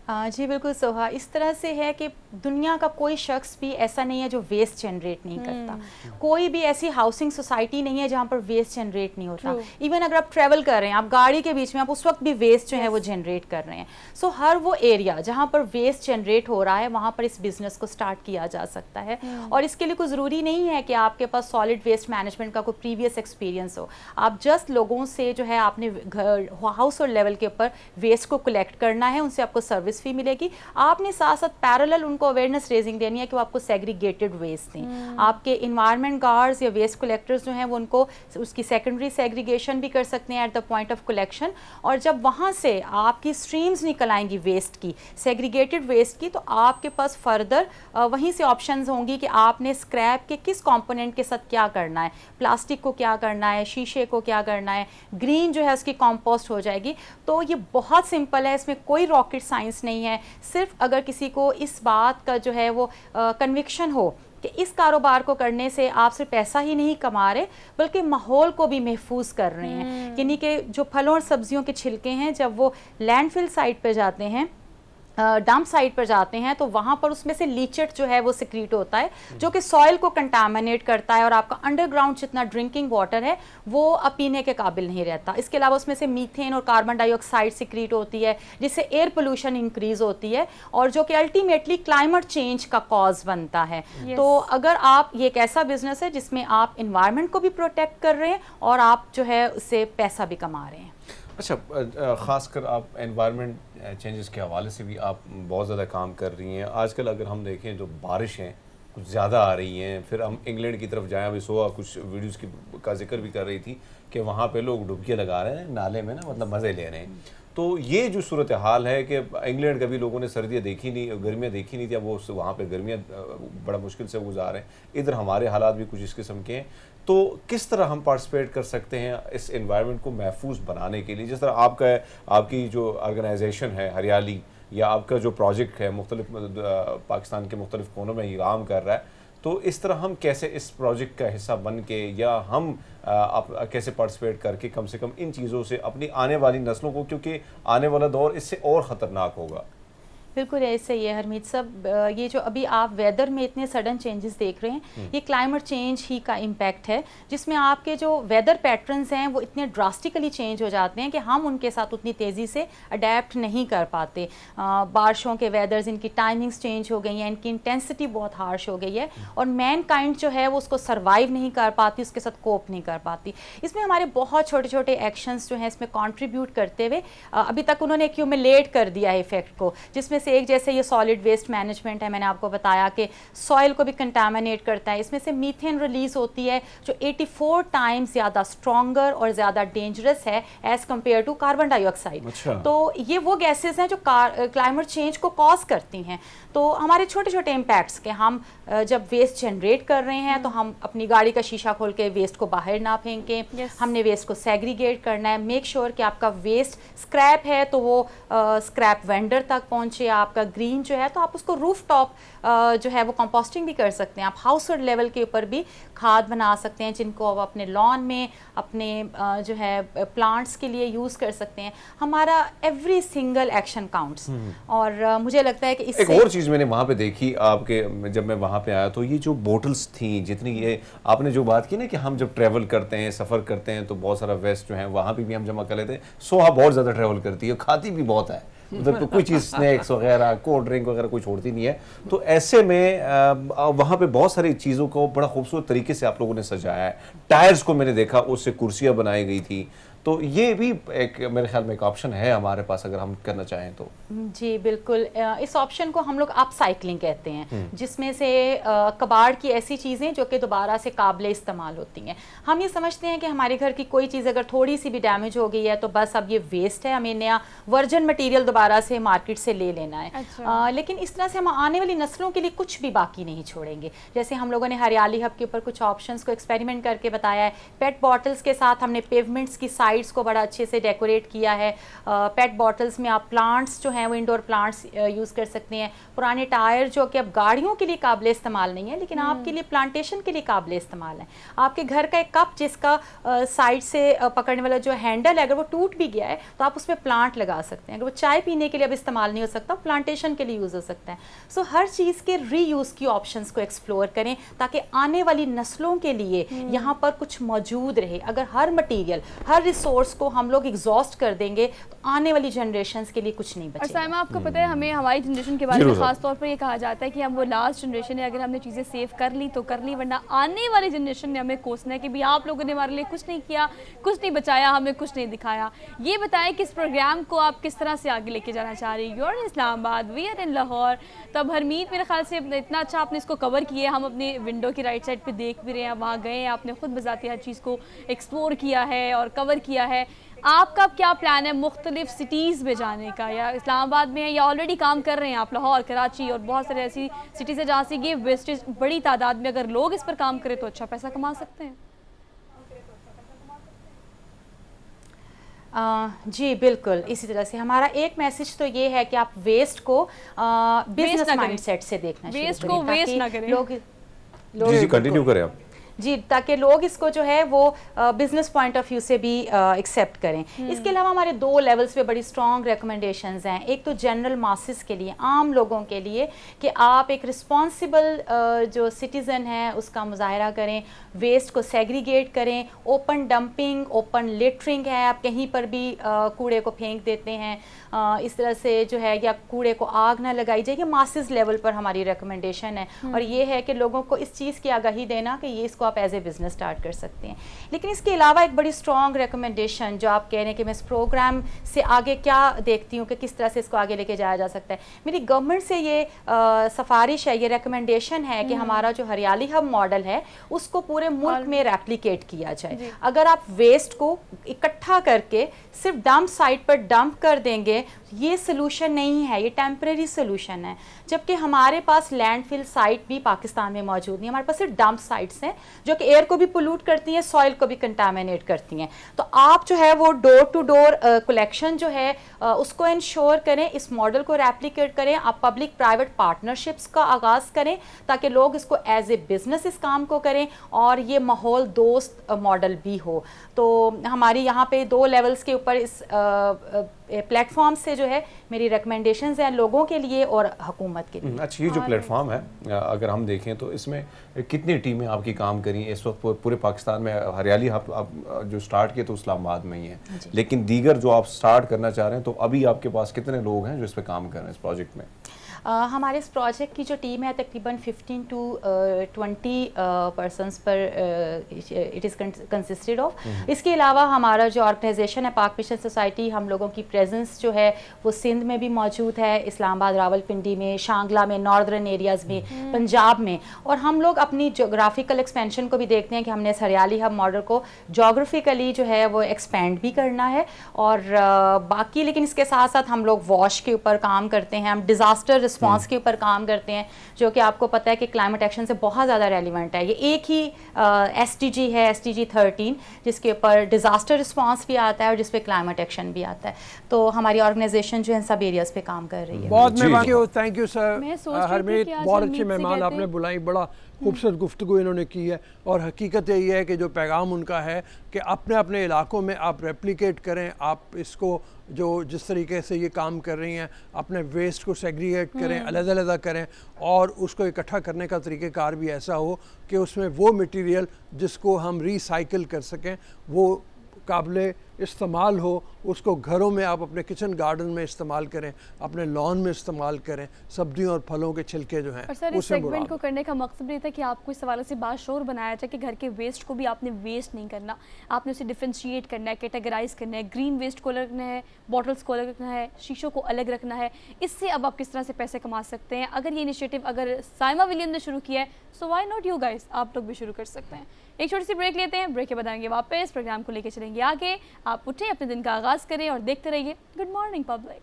जी बिल्कुल सोहा, इस तरह से है कि दुनिया का कोई शख्स भी ऐसा नहीं है जो वेस्ट जनरेट नहीं करता। कोई भी ऐसी हाउसिंग सोसाइटी नहीं है जहाँ पर वेस्ट जनरेट नहीं होता। इवन अगर आप ट्रैवल कर रहे हैं, आप गाड़ी के बीच में, आप उस वक्त भी वेस्ट जो है वो जनरेट कर रहे हैं। सो हर वो एरिया जहाँ पर वेस्ट जनरेट हो रहा है वहाँ पर इस बिज़नेस को स्टार्ट किया जा सकता है। और इसके लिए कोई ज़रूरी नहीं है कि आपके पास सॉलिड वेस्ट मैनेजमेंट का कोई प्रीवियस एक्सपीरियंस हो। आप जस्ट लोगों से जो है आपने हाउस होल्ड लेवल के ऊपर वेस्ट को कलेक्ट करना है, उनसे आपको सर्विस फी मिलेगी। आपने साथ साथ पैरेलल उनको अवेयरनेस रेजिंग देनी है कि वो आपको सेग्रीगेटेड वेस्ट दें। आपके इन्वायरमेंट गार्ड्स या वेस्ट कलेक्टर्स जो हैं वो उनको उसकी सेकेंडरी सेग्रीगेशन भी कर सकते हैं at the point of collection. और जब वहाँ से आपकी स्ट्रीम्स निकल आएंगी वेस्ट की, सेग्रीगेटेड वेस्ट की, तो आपके पास फर्दर वहीं से ऑप्शंस होंगी कि आपने स्क्रैप के किस कंपोनेंट के साथ क्या करना है, प्लास्टिक को क्या करना है, शीशे को क्या करना है, ग्रीन जो है उसकी कंपोस्ट हो जाएगी। तो ये बहुत सिंपल है, इसमें कोई रॉकेट साइंस रिक्वायरमेंट्स नहीं है। सिर्फ अगर किसी को इस बात का जो है वो कन्विक्शन हो कि इस कारोबार को करने से आप सिर्फ पैसा ही नहीं कमा रहे बल्कि माहौल को भी महफूज कर रहे हैं। यानी कि जो फलों और सब्जियों के छिलके हैं जब वो लैंडफिल साइट पे जाते हैं, डंप साइट पर जाते हैं, तो वहाँ पर उसमें से लीचेट जो है वो सिक्रीट होता है जो कि सॉइल को कंटामिनेट करता है और आपका अंडरग्राउंड जितना ड्रिंकिंग वाटर है वो अब पीने के काबिल नहीं रहता। इसके अलावा उसमें से मीथेन और कार्बन डाइऑक्साइड सिक्रीट होती है जिससे एयर पोल्यूशन इंक्रीज होती है और जो कि अल्टीमेटली क्लाइमेट चेंज का कॉज बनता है। तो अगर आप, ये एक ऐसा बिजनेस है जिसमें आप इन्वायरमेंट को भी प्रोटेक्ट कर रहे हैं और आप जो है उससे पैसा भी कमा रहे हैं। अच्छा, ख़ासकर आप एनवायरनमेंट चेंजेस के हवाले से भी आप बहुत ज़्यादा काम कर रही हैं। आजकल अगर हम देखें जो बारिशें कुछ ज़्यादा आ रही हैं, फिर हम इंग्लैंड की तरफ जाएं, अभी सुबह कुछ वीडियोस का जिक्र भी कर रही थी कि वहाँ पे लोग डुबकियाँ लगा रहे हैं नाले में ना, मतलब मज़े ले रहे हैं। तो ये जो सूरत हाल है कि इंग्लैंड कभी लोगों ने सर्दियाँ देखी नहीं, गर्मियाँ देखी नहीं थी, अब वो वहाँ पे गर्मियाँ बड़ा मुश्किल से गुजार रहे हैं। इधर हमारे हालात भी कुछ इस किस्म के हैं। तो किस तरह हम पार्टिसिपेट कर सकते हैं इस एनवायरनमेंट को महफूज बनाने के लिए? जिस तरह आपका है, आपकी जो ऑर्गेनाइजेशन है हरियाली, या आपका जो प्रोजेक्ट है मुख्तलिफ पाकिस्तान के मुख्तलिफ कोनों में ये काम कर रहा है, तो इस तरह हम कैसे इस प्रोजेक्ट का हिस्सा बन के या हम आप कैसे पार्टिसिपेट करके कम से कम इन चीज़ों से अपनी आने वाली नस्लों को, क्योंकि आने वाला दौर इससे और ख़तरनाक होगा। बिल्कुल ऐसे ही है हरमीत साहब, ये जो अभी आप वेदर में इतने सडन चेंजेस देख रहे हैं ये क्लाइमेट चेंज ही का इम्पैक्ट है, जिसमें आपके जो वेदर पैटर्न्स हैं वो इतने ड्रास्टिकली चेंज हो जाते हैं कि हम उनके साथ उतनी तेज़ी से अडेप्ट नहीं कर पाते। बारिशों के वेदर्स, इनकी टाइमिंग्स चेंज हो गई हैं, इनकी इंटेंसिटी बहुत हार्श हो गई है और मैन काइंड जो है वो उसको सर्वाइव नहीं कर पाती, उसके साथ कोप नहीं कर पाती। इसमें हमारे बहुत छोटे छोटे एक्शंस जो हैं इसमें कॉन्ट्रीब्यूट करते हुए अभी तक उन्होंने एक्यूमुलेट कर दिया है इफेक्ट को, जिसमें से एक जैसे ये सॉलिड वेस्ट मैनेजमेंट है, मैंने आपको बताया कि सॉइल को भी कंटामिनेट करता है। इसमें से मीथेन रिलीज होती है जो 84 टाइम्स ज़्यादा स्ट्रॉन्गर और ज़्यादा डेंजरस है as compare to carbon dioxide. तो ये वो गैसेस हैं जो क्लाइमेट चेंज को कॉज करती हैं। तो हमारे छोटे छोटे इम्पैक्ट्स के हम जब वेस्ट जनरेट कर रहे हैं तो हम अपनी गाड़ी का शीशा खोल के वेस्ट को बाहर ना फेंकें। हमने वेस्ट को सेग्रीगेट करना है, मेक श्योर कि आपका वेस्ट स्क्रैप है तो वो स्क्रैप वेंडर तक पहुंचे। आपका ग्रीन जो है तो आप उसको रूफ टॉप जो है वो कंपोस्टिंग भी कर सकते हैं। आप हाउस होल्ड लेवल के ऊपर भी खाद बना सकते हैं जिनको आप अपने लॉन में, अपने जो है प्लांट्स के लिए यूज़ कर सकते हैं। हमारा एवरी सिंगल एक्शन काउंट्स। और मुझे लगता है कि इससे एक और चीज़ मैंने वहाँ पे देखी आपके, जब मैं वहाँ पे आया तो ये जो बोटल्स थी, जितनी ये आपने जो बात की ना कि हम जब ट्रैवल करते हैं, सफ़र करते हैं तो बहुत सारा वेस्ट जो है वहाँ पे भी हम जमा कर लेते हैं। सोहा बहुत ज़्यादा ट्रैवल करती है, खाती भी बहुत है, मतलब तो कोई चीज़ स्नैक्स वगैरह, कोल्ड ड्रिंक वगैरह कोई छोड़ती नहीं है। तो ऐसे में वहाँ पे बहुत सारी चीज़ों को बड़ा खूबसूरत तरीके से आप लोगों ने सजाया है। टायर्स को मैंने देखा, उससे कुर्सियाँ बनाई गई थी। तो ये भी एक मेरे ख्याल में एक ऑप्शन है हमारे पास अगर हम करना चाहें तो। जी बिल्कुल, इस ऑप्शन को हम लोग अपसाइक्लिंग कहते हैं, जिसमें से कबाड़ की ऐसी चीज़ें जो कि दोबारा से काबिल इस्तेमाल होती हैं। हम ये समझते हैं कि हमारे घर की कोई चीज़ अगर थोड़ी सी भी डैमेज हो गई है तो बस अब ये वेस्ट है, हमें नया वर्जन मटेरियल दोबारा से मार्केट से ले लेना है। अच्छा। लेकिन इस तरह से हम आने वाली नस्लों के लिए कुछ भी बाकी नहीं छोड़ेंगे। जैसे हम लोगों ने हरियाली हब के ऊपर कुछ ऑप्शंस को एक्सपेरिमेंट करके बताया है। पेट बॉटल्स के साथ हमने पेवमेंट्स की साइड्स को बड़ा अच्छे से डेकोरेट किया है। पेट बॉटल्स में आप प्लांट्स जो हैं वो इंडोर प्लांट्स यूज़ कर सकते हैं। पुराने टायर जो कि अब गाड़ियों के लिए काबिल इस्तेमाल नहीं है लेकिन आपके लिए प्लांटेशन के लिए काबिल इस्तेमाल है। आपके घर का एक कप जिसका साइड से पकड़ने वाला जो हैंडल है अगर वो टूट भी गया है तो आप उसमें प्लांट लगा सकते हैं। अगर वो चाय पीने के लिए अब इस्तेमाल नहीं हो सकता, प्लांटेशन के लिए यूज़ हो सकता है। सो हर चीज़ के रीयूज़ की ऑप्शंस को एक्सप्लोर करें ताकि आने वाली नस्लों के लिए यहाँ पर कुछ मौजूद रहे। अगर हर मटीरियल, हर रिसोर्स को हम लोग एग्जॉस्ट कर देंगे तो आने वाली जनरेशंस के लिए कुछ नहीं बचेगा। और साइमा, आपको पता है हमें हमारी जनरेशन के बारे में खास तौर पर ये कहा जाता है कि हम वो लास्ट जनरेशन है, अगर हमने चीज़ें सेव कर ली तो कर ली, वरना आने वाली जनरेशन ने हमें कोसना है कि भी आप लोगों ने हमारे लिए कुछ नहीं किया, कुछ नहीं बचाया, हमें कुछ नहीं दिखाया। ये बताएं कि इस प्रोग्राम को आप किस तरह से आगे लेके जाना चाह रही हो। और Islamabad, we are in Lahore. तब हरमीत मेरे ख्याल से इतना अच्छा आपने इसको कवर किया, हम अपनी विंडो की राइट साइड पर देख भी रहे हैं, वहाँ गए हैं, आपने खुद बजाती हर चीज़ को एक्सप्लोर किया है और कवर किया है। आपका क्या प्लान है मुख्तलिफ सिटीज़ में जाने का, या इस्लामाबाद में है या ऑलरेडी काम कर रहे हैं आप लाहौर, कराची और बहुत सारे ऐसी सिटीज़ है जहाँ से ये वेस्टेज बड़ी तादाद में अगर लोग इस पर काम करें तो अच्छा पैसा कमा सकते हैं? जी बिल्कुल, इसी तरह से हमारा एक मैसेज तो ये है कि आप वेस्ट को बिजनेस ना करें। माइंडसेट से देखना शुरू वेस्ट करें, को वेस्ट ताकि ना करें। लोग जी जी कंटिन्यू करें आप। जी, ताकि लोग इसको जो है वो बिजनेस पॉइंट ऑफ व्यू से भी एक्सेप्ट करें। इसके अलावा हमारे 2 लेवल्स पे बड़ी स्ट्रॉन्ग रिकमेंडेशंस हैं। एक तो जनरल मासेस के लिए, आम लोगों के लिए, कि आप एक रिस्पॉन्सिबल जो सिटीज़न है उसका मुजाहरा करें, वेस्ट को सेग्रीगेट करें। ओपन डंपिंग, ओपन लिटरिंग है, आप कहीं पर भी कूड़े को फेंक देते हैं, इस तरह से जो है, या कूड़े को आग ना लगाई जाए। ये मासेस लेवल पर हमारी रिकमेंडेशन है, और ये है कि लोगों को इस चीज़ की आगाही देना कि ये इसको आप एज ए बिज़नेस स्टार्ट कर सकते हैं। लेकिन इसके अलावा एक बड़ी स्ट्रॉन्ग रिकमेंडेशन जो आप कह रहे हैं कि मैं इस प्रोग्राम से आगे क्या देखती हूँ कि किस तरह से इसको आगे लेके जाया जा सकता है, मेरी गवर्नमेंट से ये सिफारिश है, ये रिकमेंडेशन है कि हमारा जो हरियाली हब मॉडल है उसको पूरे मुल्क में रेप्लिकेट किया जाए। अगर आप वेस्ट को इकट्ठा करके सिर्फ डंप साइट पर डंप कर देंगे, ये सोल्यूशन नहीं है, ये टेम्परेरी सोल्यूशन है। जबकि हमारे पास लैंडफिल साइट भी पाकिस्तान में मौजूद नहीं, हमारे पास सिर्फ डंप साइट्स हैं जो कि एयर को भी पोल्यूट करती हैं, सॉइल को भी कंटामिनेट करती हैं। तो आप जो है वो डोर टू डोर कलेक्शन जो है उसको इंश्योर करें, इस मॉडल को रेप्लिकेट करें, आप पब्लिक प्राइवेट पार्टनरशिप्स का आगाज़ करें ताकि लोग इसको एज ए बिज़नेस इस काम को करें और ये माहौल दोस्त मॉडल भी हो। तो हमारी यहाँ पे 2 लेवल्स के ऊपर इस प्लेटफॉर्म से जो है मेरी रिकमेंडेशंस हैं लोगों के लिए और हुकूमत के लिए। अच्छा, ये जो प्लेटफॉर्म है, अगर हम देखें तो इसमें कितनी टीमें आपकी काम करी इस वक्त पूरे पाकिस्तान में? हरियाली आप जो स्टार्ट किए तो इस्लामाबाद में ही है, लेकिन दीगर जो आप स्टार्ट करना चाह रहे हैं, तो अभी आपके पास कितने लोग हैं जो इस पे काम कर रहे हैं इस प्रोजेक्ट में? हमारे इस प्रोजेक्ट की जो टीम है तकरीबन 15 to 20 पर्सनस पर इट इज़ कंसिस्टेड ऑफ। इसके अलावा हमारा जो ऑर्गेनाइजेशन है पाक मिशन सोसाइटी, हम लोगों की प्रेजेंस जो है वो सिंध में भी मौजूद है, इस्लामाबाद, रावलपिंडी में, शांगला में, नॉर्दर्न एरियाज़ में, पंजाब में। और हम लोग अपनी जोग्राफिकल एक्सपेंशन को भी देखते हैं कि हमने इस हरियाली हब मॉडल को जोग्राफिकली जो है वो एक्सपेंड भी करना है। और बाकी लेकिन इसके साथ साथ हम लोग वॉश के ऊपर काम करते हैं, हम डिज़ास्टर रिस्पांस के ऊपर काम करते हैं, जो कि आपको पता है कि क्लाइमेट एक्शन से बहुत ज़्यादा रेलिवेंट है। ये एक ही SDG है, SDG 13, जिसके ऊपर डिज़ास्टर रिस्पांस भी आता है और जिस पे क्लाइमेट एक्शन भी आता है। तो हमारी ऑर्गेनाइजेशन जो है इन सब एरियाज़ पे काम कर रही है। बहुत जी। मेहरबानी, थैंक यू मैं सर सोच रही थी हरमीत, कि आज बहुत हरमीत अच्छी से मेहमान कहते आपने हैं। बुलाई, बड़ा खूबसूरत गुफ्तगू इन्होंने की है। और हकीकत यही है कि जो पैगाम उनका है कि अपने अपने इलाकों में आप रेप्लिकेट करें, आप इसको जो जिस तरीके से ये काम कर रही हैं, अपने वेस्ट को सेग्रीगेट करें, अलग-अलग करें, और उसको इकट्ठा करने का तरीक़ेकार भी ऐसा हो कि उसमें वो मटेरियल जिसको हम रिसाइकिल कर सकें वो काबिल इस्तेमाल हो, उसको घरों में आप अपने किचन गार्डन में इस्तेमाल करें, अपने लॉन में इस्तेमाल करें, सब्जियों और फलों के छिलके जो हैं और सर इस उससे सेगमेंट मुराद को करने का मकसद ये था कि आपको इस हवाले से बाशोर बनाया जाए कि घर के वेस्ट को भी आपने वेस्ट नहीं करना, आपने उसे डिफ्रेंशिएट करना है, कैटेगराइज करना है, ग्रीन वेस्ट को अलग रखना है, बॉटल्स को अलग रखना है, शीशों को अलग रखना है। इससे अब आप किस तरह से पैसे कमा सकते हैं। अगर ये इनिशिएटिव अगर साइमा विलियम ने शुरू किया है, so why not you guys, आप लोग भी शुरू कर सकते हैं। एक छोटी सी ब्रेक लेते हैं, ब्रेक के बाद आएंगे वापस, प्रोग्राम को लेकर चलेंगे आगे। आप उठें, अपने दिन का आगाज़ करें और देखते रहिए good morning public.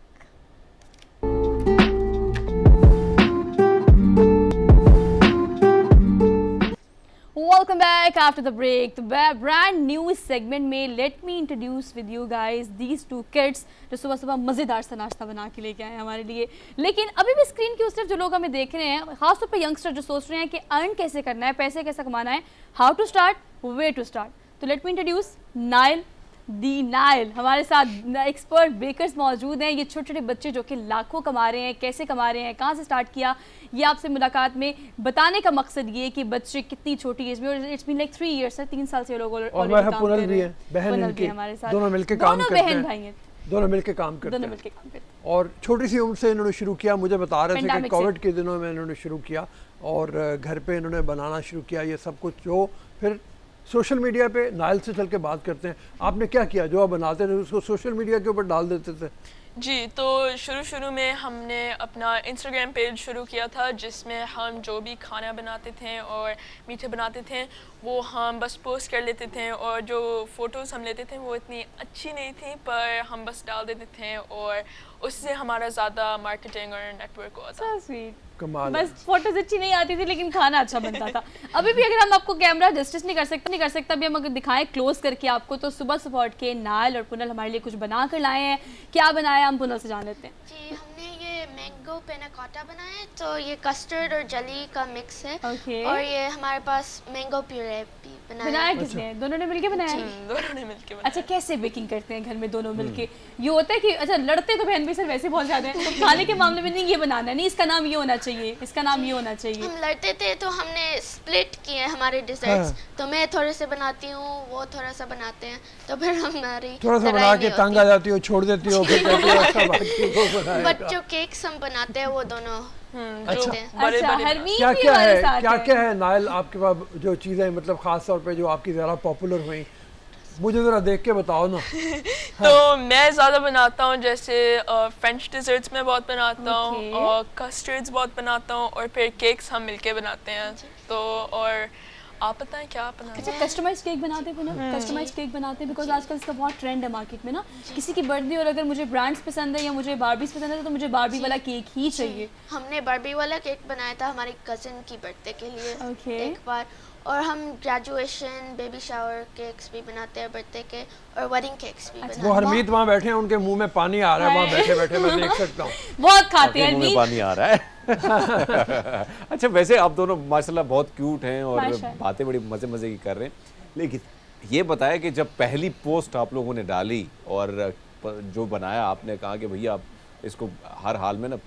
Welcome back after the break. तो brand new segment में let me introduce with you guys these two kids जो सुबह सुबह मज़ेदार सा नाश्ता बना के लेके आए हैं हमारे लिए। लेकिन अभी भी स्क्रीन की उस तरफ जो लोग हमें देख रहे हैं, खासतौर पर यंगस्टर जो सोच रहे हैं कि अर्न कैसे करना है, पैसे कैसे कमाना है, how to start, way to start. तो let me introduce Nile the Nile. हमारे साथ एक्सपर्ट बेकर्स मौजूद हैं। ये छोटे छोटे बच्चे जो कि लाखों कमा रहे हैं, कैसे कमा रहे हैं, कहाँ से स्टार्ट किया, ये आपसे मुलाकात में बताने का मकसद ये कि बच्चे कितनी छोटी एज में, और इट्स बीन लाइक 3 years है, 3 साल से लोग और मैं पुनल भी है, बहन इनकी, हमारे साथ दोनों मिलके काम करते हैं, बहन भाई हैं, दोनों मिलके काम करते दोनों हैं। मिलके काम करते हैं। और छोटी सी उम्र से इन्होंने शुरू किया, मुझे बता रहे थे कि Pandemic से। कोविड के दिनों में इन्होंने शुरू किया और घर पे इन्होंने बनाना शुरू किया ये सब कुछ, जो फिर सोशल मीडिया पे नाइल से चल के बात करते हैं। आपने क्या किया, जो आप बनाते थे उसको सोशल मीडिया के ऊपर डाल देते थे? जी, तो शुरू में हमने अपना इंस्टाग्राम पेज शुरू किया था जिसमें हम जो भी खाना बनाते थे और मीठे बनाते थे वो हम बस पोस्ट कर लेते थे, और जो फ़ोटोज़ हम लेते थे वो इतनी अच्छी नहीं थी पर हम बस डाल देते थे और उससे हमारा ज़्यादा मार्केटिंग और नेटवर्क हुआ था। So sweet. कमाल है। बस फोटोज अच्छी नहीं आती थी लेकिन खाना अच्छा बनता था। अभी भी अगर हम आपको कैमरा जस्टिस नहीं कर सकता अभी हम अगर दिखाएं क्लोज करके आपको, तो सुबह सुबह उठ के नायल और पुनल हमारे लिए कुछ बना कर लाए हैं। क्या बनाया हम पुनल से जान लेते हैं। जी, हमने ये मैंगो पेनाकोटा बनाया है, तो ये कस्टर्ड और जली का मिक्स है। Okay. और ये हमारे पास मैंगो प्यूरे भी बनाया है। किसने? दोनों ने मिलके बनाया है? दोनों ने मिलके अच्छा, कैसे बेकिंग करते हैं घर में दोनों मिलके? ये होता है कि अच्छा लड़ते तो बहन भी सर वैसे बहुत ज्यादा है, तो खाने के मामले में नहीं ये बनाना, नहीं इसका नाम ये होना चाहिए, इसका नाम ये होना चाहिए। हम लड़ते थे तो हमने स्प्लिट किए हमारे डिजर्ट्स। तो मैं थोड़े से बनाती हूँ, वो थोड़ा सा बनाते हैं, तो फिर हमारी थोड़ा सा बना के तंग आ जाती हो, छोड़ देती हो, फिर कहती हो अच्छा बाकी वो बनाएगा। बच्चों केक्स हम बनाते हैं, वो दोनों जो हैं। बड़े अच्छा, बड़े हरमीत क्या भी क्या हमारे है, साथ क्या है नायल आपके पास जो चीज़ें मतलब ख़ास तौर पे जो आपकी ज़्यादा पॉपुलर हुई, मुझे ज़रा देख के बताओ ना। तो मैं ज़्यादा बनाता हूँ, जैसे फ्रेंच डिज़र्ट्स में बहुत बनाता हूँ Okay. और कस्टर्ड्स बहुत बनाता हूँ और फिर केक्स हम मिलके बनाते हैं। तो और आप बताएं क्या आप बनाते अच्छा, हैं? कस्टमाइज्ड केक बनाते हैं पुनः? कस्टमाइज्ड केक बनाते हैं बिकॉज आजकल इसका बहुत ट्रेंड है मार्केट में ना। किसी की बर्थडे और अगर मुझे ब्रांड्स पसंद है या मुझे बारबीज पसंद है तो मुझे बारबी वाला केक ही चाहिए। हमने बारबी वाला केक बनाया था हमारी कजिन की बर्थडे के लिए Okay. एक बार। और हम ग्रेजुएशन, बेबी शावर केक्स भी बनाते हैं बर्थडे के, और वेडिंग केक्स भी बनाते वो हैं। हरमीत वहाँ बैठे हैं, उनके मुंह में पानी आ रहा है, वहाँ बैठे बैठे मैं देख सकता हूँ। बहुत खाते हैं मुंह में हरमीत। पानी आ रहा है। अच्छा, वैसे आप दोनों माशाल्लाह बहुत क्यूट हैं और माशाल्लाह। बातें बड़ी मज़े मज़े की कर रहे हैं। लेकिन ये बताया कि जब पहली पोस्ट आप लोगों ने डाली और जो बनाया, आपने कहा कि भैया आप इसको हर हाल में ना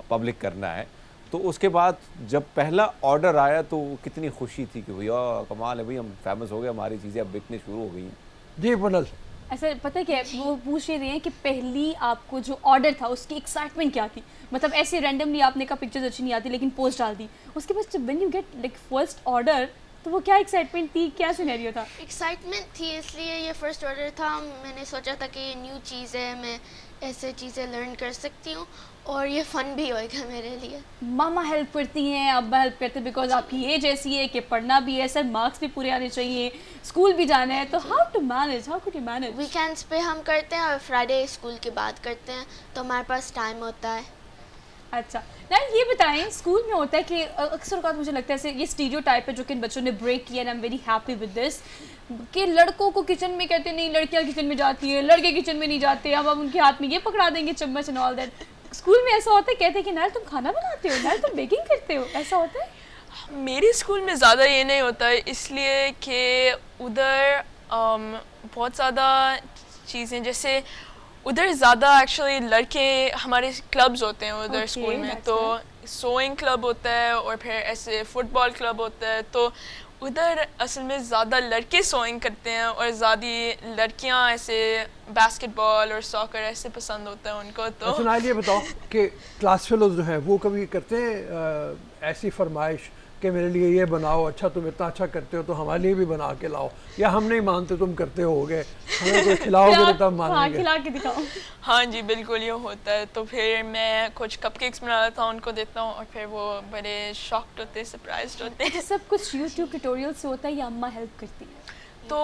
पब्लिक करना है, तो उसके बाद जब पहला ऑर्डर आया तो कितनी खुशी थी कि भैया कमाल है, भाई हम फेमस हो गए, हमारी चीज़ें अब बिकनी शुरू हो गई। जी पुनल, ऐसा पता है क्या है? वो पूछ रहे हैं कि पहली आपको जो ऑर्डर था उसकी एक्साइटमेंट क्या थी? मतलब ऐसे रैंडमली आपने कहा पिक्चर्स अच्छी नहीं आती लेकिन पोस्ट डाल दी, उसके बाद जब when you get like first order तो वो क्या एक्साइटमेंट थी, क्या सिनेरियो था? एक्साइटमेंट थी, इसलिए ये फर्स्ट ऑर्डर था। मैंने सोचा था कि ये न्यू चीज़ है, मैं ऐसे चीज़ें लर्न कर सकती हूँ और ये फ़न भी होएगा मेरे लिए। मामा हेल्प करती हैं, अब्बा हेल्प करते हैं बिकॉज आपकी एज ऐसी है कि पढ़ना भी है, सर मार्क्स भी पूरे आने चाहिए, स्कूल भी जाना है, तो how to manage, how could you manage? Weekends पे हम करते हैं और फ्राइडे स्कूल के बाद करते हैं, तो हमारे पास टाइम होता है। अच्छा ना, ये बताएं स्कूल में होता है कि अक्सर औक़ात मुझे लगता है ऐसे ये स्टीरियोटाइप है जो कि इन बच्चों ने ब्रेक किया, and I am very happy with this, कि लड़कों को किचन में कहते नहीं, लड़कियां किचन में जाती है, लड़के किचन में नहीं जाते, अब उनके हाथ में ये पकड़ा देंगे चम्मच एंड ऑल दैट। स्कूल में ऐसा होता है, कहते हैं कि नाल तुम खाना बनाते हो, नाल तुम बेकिंग करते हो, ऐसा होता है? मेरे स्कूल में ज़्यादा ये नहीं होता है, इसलिए कि उधर बहुत ज़्यादा चीज़ें, जैसे उधर ज़्यादा एक्चुअली लड़के, हमारे क्लब्स होते हैं उधर Okay, स्कूल में, that's तो सोइंग क्लब होता है और फिर ऐसे फुटबॉल क्लब होता है, तो उधर असल में ज़्यादा लड़के सोइंग करते हैं और ज़्यादा लड़कियां ऐसे बास्केटबॉल और सॉकर ऐसे पसंद होता है उनको। तो अच्छा नायल, ये बताओ कि क्लास फेलोज जो हैं वो कभी करते हैं ऐसी फरमाइश कि मेरे लिए ये बनाओ, अच्छा तुम इतना अच्छा करते हो तो हमारे लिए भी बना के लाओ, या हम नहीं मानते तुम करते होगे, हमें कोई खिलाओगे तो तब हाँ, मानेंगे? खिला के दिखाओ। हाँ जी, बिल्कुल ये होता है। तो फिर मैं कुछ कपकेक्स बना लेता हूँ, उनको देता हूँ और फिर वो बड़े शॉक्ड होते हैं, सरप्राइज्ड होते हैं। सब कुछ यूट्यूब ट्यूटोरियल से होता है या अम्मा हेल्प करती है? तो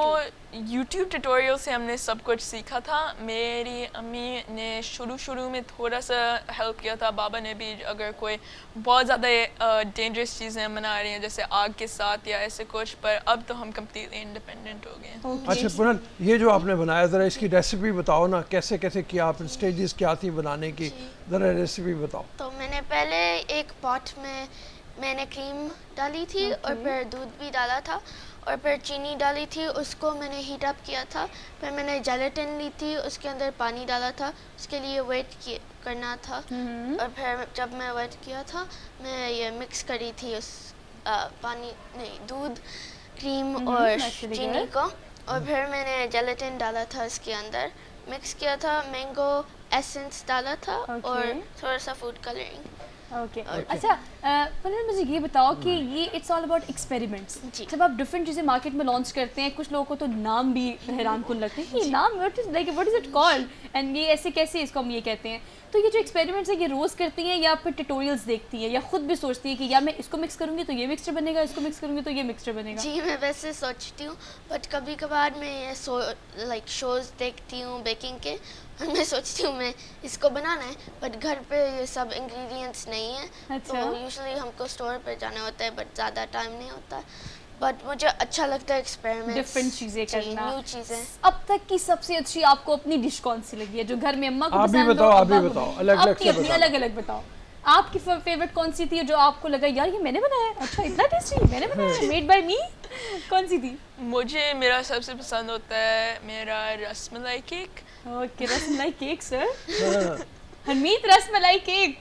YouTube ट्यूटोरियल से हमने सब कुछ सीखा था। मेरी अम्मी ने शुरू में थोड़ा सा हेल्प किया था, बाबा ने भी, अगर कोई बहुत ज़्यादा डेंजरस चीज़ें बना रही हैं जैसे आग के साथ या ऐसे कुछ, पर अब तो हम कम्प्लीटली इंडिपेंडेंट हो गए हैं। अच्छा पुनल, ये जो आपने बनाया ज़रा इसकी रेसिपी बताओ ना, कैसे कैसे किया आपने, स्टेजेस क्या थी बनाने की, ज़रा रेसिपी बताओ। तो मैंने पहले एक पॉट में मैंने क्रीम डाली थी और फिर दूध भी डाला था और फिर चीनी डाली थी, उसको मैंने हीट अप किया था। फिर मैंने जेलेटिन ली थी, उसके अंदर पानी डाला था, उसके लिए वेट करना था। और फिर जब मैं वेट किया था, मैं ये मिक्स करी थी उस पानी नहीं, दूध, क्रीम और चीनी को, और फिर मैंने जेलेटिन डाला था इसके अंदर, मिक्स किया था, मैंगो एसेंस डाला था और थोड़ा सा फूड कलरिंग। ओके अच्छा पुनल, मुझे ये बताओ कि ये इट्स ऑल अबाउट एक्सपेरिमेंट्स। जब आप डिफरेंट चीज़ें मार्केट में लॉन्च करते हैं, कुछ लोगों को तो नाम भी हैरान कुन लगते हैं कि ये नाम what is it called, and ये ऐसे कैसे इसको हम ये कहते हैं। तो ये जो एक्सपेरिमेंट्स है ये रोज़ करती हैं या फिर ट्यूटोरियल्स देखती हैं या खुद भी सोचती है कि यार मैं इसको मिक्स करूँगी तो ये मिक्सचर बनेगा, इसको मिक्स करूँगी तो ये मिक्सचर बनेगा? जी, मैं वैसे सोचती हूँ, बट कभी कभार मैं ये शोज़ देखती हूँ बेकिंग के, और मैं सोचती हूँ मैं इसको बनाना है, बट घर पे ये सब इंग्रेडिएंट्स नहीं है, अच्छा। तो यूजुअली हमको स्टोर पे जाना होता है, बट ज़्यादा टाइम नहीं होता। बट मुझे अच्छा लगता है एक्सपेरिमेंट, डिफरेंट चीजें करना। न्यू चीज़ें। अब तक की सबसे अच्छी आपको अपनी डिश कौन सी लगी है जो घर में अम्मा को आप भी पसंद हो, बताओ, आप भी अब्बा को? बताओ, अलग-अलग आपकी से अपनी बताओ। अलग-अलग बताओ। आपकी फेवरेट कौन सी थी जो आपको लगा यार ये मैंने बनाया है, अच्छा इतना टेस्टी मैंने बनाया है, मेड बाय मी? कौन सी थी? मुझे मेरा सबसे पसंद होता है मेरा rasmalai cake. Okay, rasmalai cake sir. हाँ। हरमीत रसमलाई केक।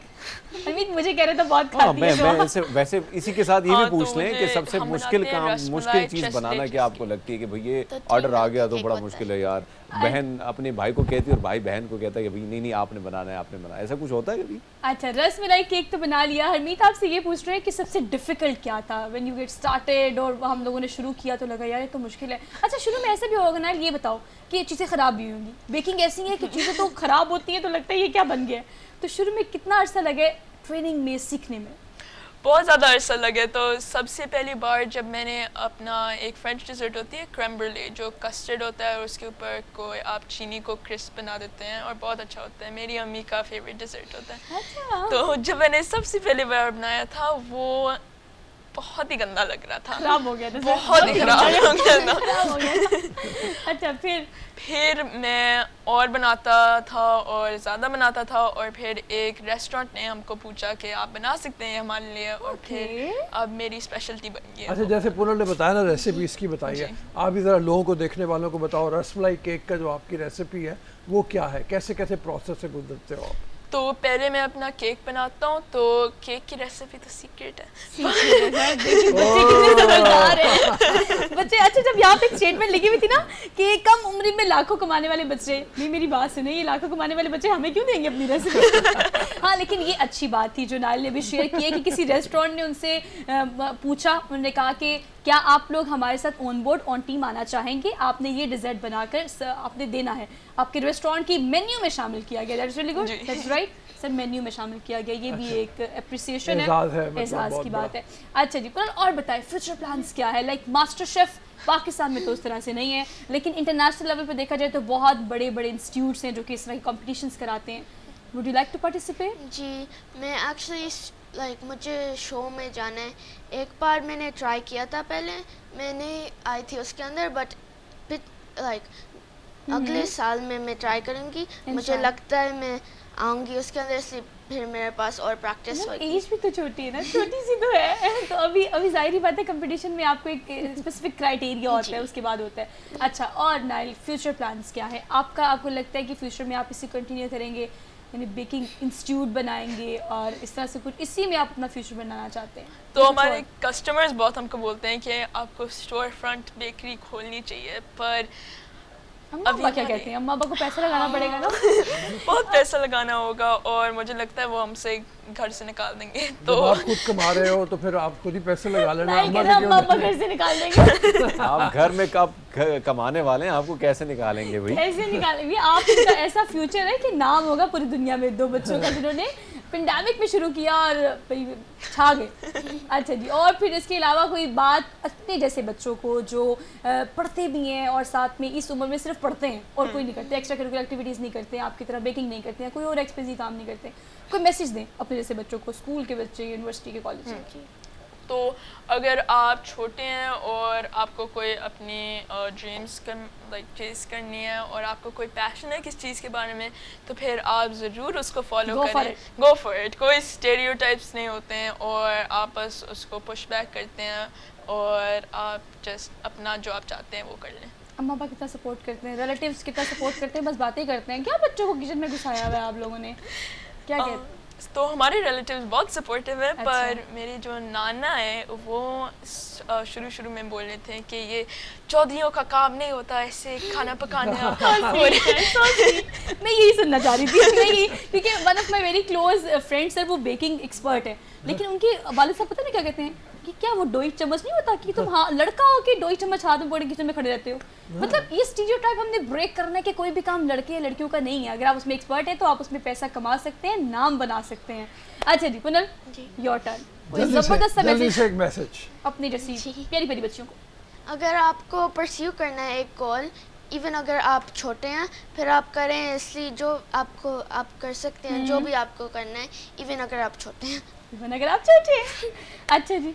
हरमीत मुझे कह रहे थे बहुत हाँ, खाती है जो मैं इनसे वैसे इसी के साथ ये हाँ, भी तो पूछ लें कि मुझे- सबसे हम मुश्किल बनाते हैं काम, रसमलाई मुश्किल चीज़ चेस्टनट बनाना क्या आपको लगती है कि भाई ये तो ऑर्डर आ गया तो केक बड़ा होता मुश्किल है यार, बहन अपने भाई को कहती है और भाई बहन को कहता है कि भाई नहीं नहीं आपने बनाना है, आपने बनाना है, ऐसा कुछ होता है कभी? अच्छा, रसमलाई केक तो बना लिया। हरमीत आपसे ये पूछ रहे हैं कि सबसे डिफिकल्ट क्या था व्हेन यू गेट स्टार्टेड, और हम लोगों ने शुरू किया तो लगा यार ये तो मुश्किल है। अच्छा, शुरू में ऐसा भी होगा ना, ये बताओ कि चीज़ें ख़राब भी होंगी, बेकिंग ऐसी है कि चीज़ें तो ख़राब होती हैं तो लगता है ये क्या बन गया, तो शुरू में कितना अर्सा लगे ट्रेनिंग में, सीखने में? बहुत ज़्यादा अरसा लगे। तो सबसे पहली बार जब मैंने अपना एक फ्रेंच डिज़र्ट होती है क्रème ब्रूले, जो कस्टर्ड होता है और उसके ऊपर कोई आप चीनी को क्रिस्प बना देते हैं और बहुत अच्छा होता है, मेरी अम्मी का फेवरेट डिज़र्ट होता है। अच्छा, तो जब मैंने सबसे पहली बार बनाया था वो बहुत ही गंदा लग रहा था, ख़राब हो गया था, बहुत ही ख़राब हो गया था। ख़राब हो गया था। अच्छा, फिर मैं और बनाता था और ज़्यादा बनाता था, और फिर एक रेस्टोरेंट ने हमको पूछा कि आप बना सकते हैं हमारे लिए, और फिर अब मेरी स्पेशलिटी बन गई है। अच्छा, जैसे पूनम ने बताया ना रेसिपी इसकी बताई है, आप भी ज़रा लोगों को, देखने वालों को बताओ रसमलाई केक का जो आपकी रेसिपी है वो क्या है, कैसे कैसे प्रोसेस से गुजरते हो आप? तो पहले मैं अपना केक बनाता हूँ, तो केक की रेसिपी तो सीक्रेट है। देखिए बच्चे कितने समझदार हैं। बच्चे, अच्छा जब यहाँ पे एक स्टेटमेंट लिखी हुई थी ना कि कम उम्र में लाखों कमाने वाले बच्चे, नहीं मेरी बात सुने, ये लाखों कमाने वाले बच्चे हमें क्यों देंगे अपनी रेसिपी? हाँ, लेकिन ये अच्छी बात थी जो नाइल ने भी शेयर की है कि किसी रेस्टोरेंट ने उनसे पूछा, उन्होंने कहा कि क्या आप लोग हमारे साथ ऑन बोर्ड ऑन टीम आना चाहेंगे, आपने ये डिज़र्ट बनाकर आपने देना है, आपके रेस्टोरेंट की मेन्यू में शामिल किया गया। That's really good, that's right sir, menu में शामिल किया गया, ये भी एक अप्रिसिएशन है, मतलब एजाज़ की बात है। अच्छा जी, पर और बताएं फ्यूचर प्लान्स क्या है? लाइक मास्टर शेफ पाकिस्तान में तो उस तरह से नहीं है, लेकिन इंटरनेशनल लेवल पे देखा जाए तो बहुत बड़े बड़े इंस्टीट्यूट्स हैं जो कि इस तरह की कॉम्पिटिशंस कराते हैं। Would you like to participate? जी, मैं एक्चुअली मुझे शो में जाना है। एक बार मैंने ट्राई किया था, पहले मैंने आई थी उसके अंदर, बट अगले साल में मैं ट्राई करूँगी। मुझे लगता है मैं आऊँगी उसके अंदर, से फिर मेरे पास और प्रैक्टिस होगी। एज भी तो छोटी है ना, छोटी सी तो है। तो अभी जाहिर ही बात है कंपटीशन में आपको एक स्पेसिफिक क्राइटेरिया होता है, उसके बाद होता है। अच्छा, और नाइल फ्यूचर प्लान्स क्या है आपका? आपको लगता है कि फ्यूचर में आप इसे कंटिन्यू करेंगे, यानी बेकिंग इंस्टीट्यूट बनाएंगे और इस तरह से कुछ इसी में आप अपना फ्यूचर बनाना चाहते हैं? तो हमारे कस्टमर्स बहुत हमको बोलते हैं कि आपको स्टोर फ्रंट बेकरी खोलनी चाहिए, पर अम्मा पापा क्या कहते हैं? अम्मा पापा को पैसा लगाना पड़ेगा ना? बहुत पैसा लगाना होगा, और मुझे लगता है वो हमसे घर से निकाल देंगे। तो जब आप खुद कमा रहे हो तो फिर आप खुद ही पैसे लगा लेना, नाइल अम्मा कह रहा से है, क्यों अम्मा पापा नहीं? घर से निकाल देंगे। आप घर में कब कमाने वाले हैं, आपको कैसे निकालेंगे भाई? ऐसे निकालेंगे आपका ऐसा फ्यूचर है कि नाम होगा पूरी दुनिया में, दो बच्चों का जिन्होंने पेंडेमिक में शुरू किया और छा गए। अच्छा जी, और फिर इसके अलावा कोई बात अपने जैसे बच्चों को जो पढ़ते भी हैं और साथ में इस उम्र में सिर्फ पढ़ते हैं और कोई नहीं करते, एक्स्ट्रा करिकुलर एक्टिविटीज़ नहीं करते हैं, आपकी तरह बेकिंग नहीं करते हैं, कोई और एक्सपेंसिव काम नहीं करते, कोई मैसेज दें अपने जैसे बच्चों को, स्कूल के बच्चे, यूनिवर्सिटी के, कॉलेज के? तो अगर आप छोटे हैं और आपको कोई अपनी ड्रीम्स चेस करनी है और आपको कोई पैशन है किस चीज़ के बारे में, तो फिर आप ज़रूर उसको फॉलो करें। Go for it. कोई स्टेरियोटाइप्स नहीं होते हैं और आप बस उसको पुश बैक करते हैं और आप जस्ट अपना जो आप चाहते हैं वो कर लें। अम्मा पापा कितना सपोर्ट करते हैं, रिलेटिव्स कितना सपोर्ट करते हैं, बस बातें करते हैं क्या बच्चों को किचन में घुसाया हुआ है आप लोगों ने? क्या कहते हैं? तो हमारे रिलेटिव्स बहुत सपोर्टिव है, अच्छा। पर मेरे जो नाना है वो शुरू में बोल रहे थे कि ये चौधरियों का काम नहीं होता ऐसे खाना पकाना। मैं यही सुनना चाह रही थी, क्योंकि one of my very close friend sir वो बेकिंग एक्सपर्ट है, लेकिन उनके वालिद साहब पता नहीं क्या कहते हैं कि क्या वो डोई चम्मच नहीं होता कि तुम हाँ लड़का हो कि डोई चम्मच हाथ में पकड़ किचन में खड़े रहते हो। मतलब ये स्टीरियोटाइप हमने ब्रेक करना है कि कोई भी काम लड़के या लड़कियों का नहीं है, अगर आप उसमें एक्सपर्ट हैं तो आप उसमें पैसा कमा सकते हैं, नाम बना सकते हैं। अच्छा जी पुनल, योर टर्न। कोई जबरदस्त सा मैसेज अपनी जैसी प्यारी प्यारी बच्चियों को। अगर आपको परस्यू करना है एक गोल, इवन अगर आप छोटे हैं फिर आप करें, इसलिए जो आपको आप कर सकते हैं जो भी आपको करना है, इवन अगर आप छोटे हैं। इवन अगर आप छोटे हैं। अच्छा जी,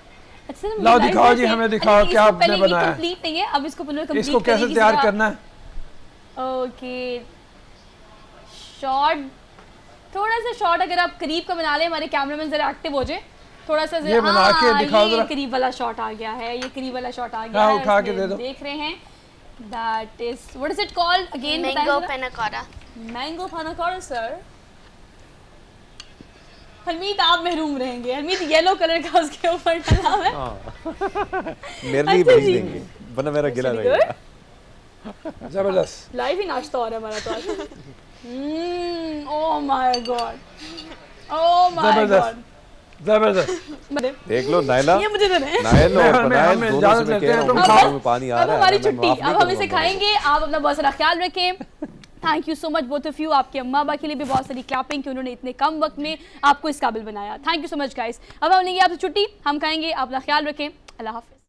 अच्छा सर, लाओ दिखाओ जी, हमें दिखाओ क्या आपने बनाया है। कंप्लीट नहीं है, अब इसको कंप्लीट इसको कैसे तैयार करना है? ओके, शॉर्ट, थोड़ा सा शॉर्ट अगर आप करीब का बना लें, हमारे कैमरामैन जरा एक्टिव हो जाए थोड़ा सा। ये बना के दिखाओ ये जरा। करीब वाला शॉट आ गया है, ये करीब वाला शॉट आ गया हाँ, है। उठा के इसमें दे दो। देख रहे हैं, that is what is it called again? Mango panna cotta. Mango panna cotta sir. Harmeet आप महरूम रहेंगे, हरमीत येलो कलर का उसके ऊपर डला हुआ है। मेरे लिए अच्छा भेज जी। देंगे वरना मेरा गिला Very रहेगा। जबरदस्त। लाइव ही नाश्ता हो रहा है हमारा तो आज। Oh my God, oh my जबरदस्त गॉड। जबरदस्त। देख लो नायला, ये मुझे दे दें। नायल और हमें पनायल इजाजत दोनों से मैं लेते कह हैं, रहा तुम हूँ खाओ। आंखों में पानी आ अब रहा है। हमारी मैं छुट्टी, माफ नहीं अब हम इसे करूंगा। खाएंगे। आप अपना बहुत सारा ख्याल रखें। Thank you so much both of you. आपके अम्मा अब्बा के लिए भी बहुत सारी क्लैपिंग कि उन्होंने इतने कम वक्त में आपको इस काबिल बनाया। Thank you so much guys. अब हम लेंगे आपसे छुट्टी, हम खाएंगे। आप अपना ख्याल रखें। अल्लाह हाफिज़।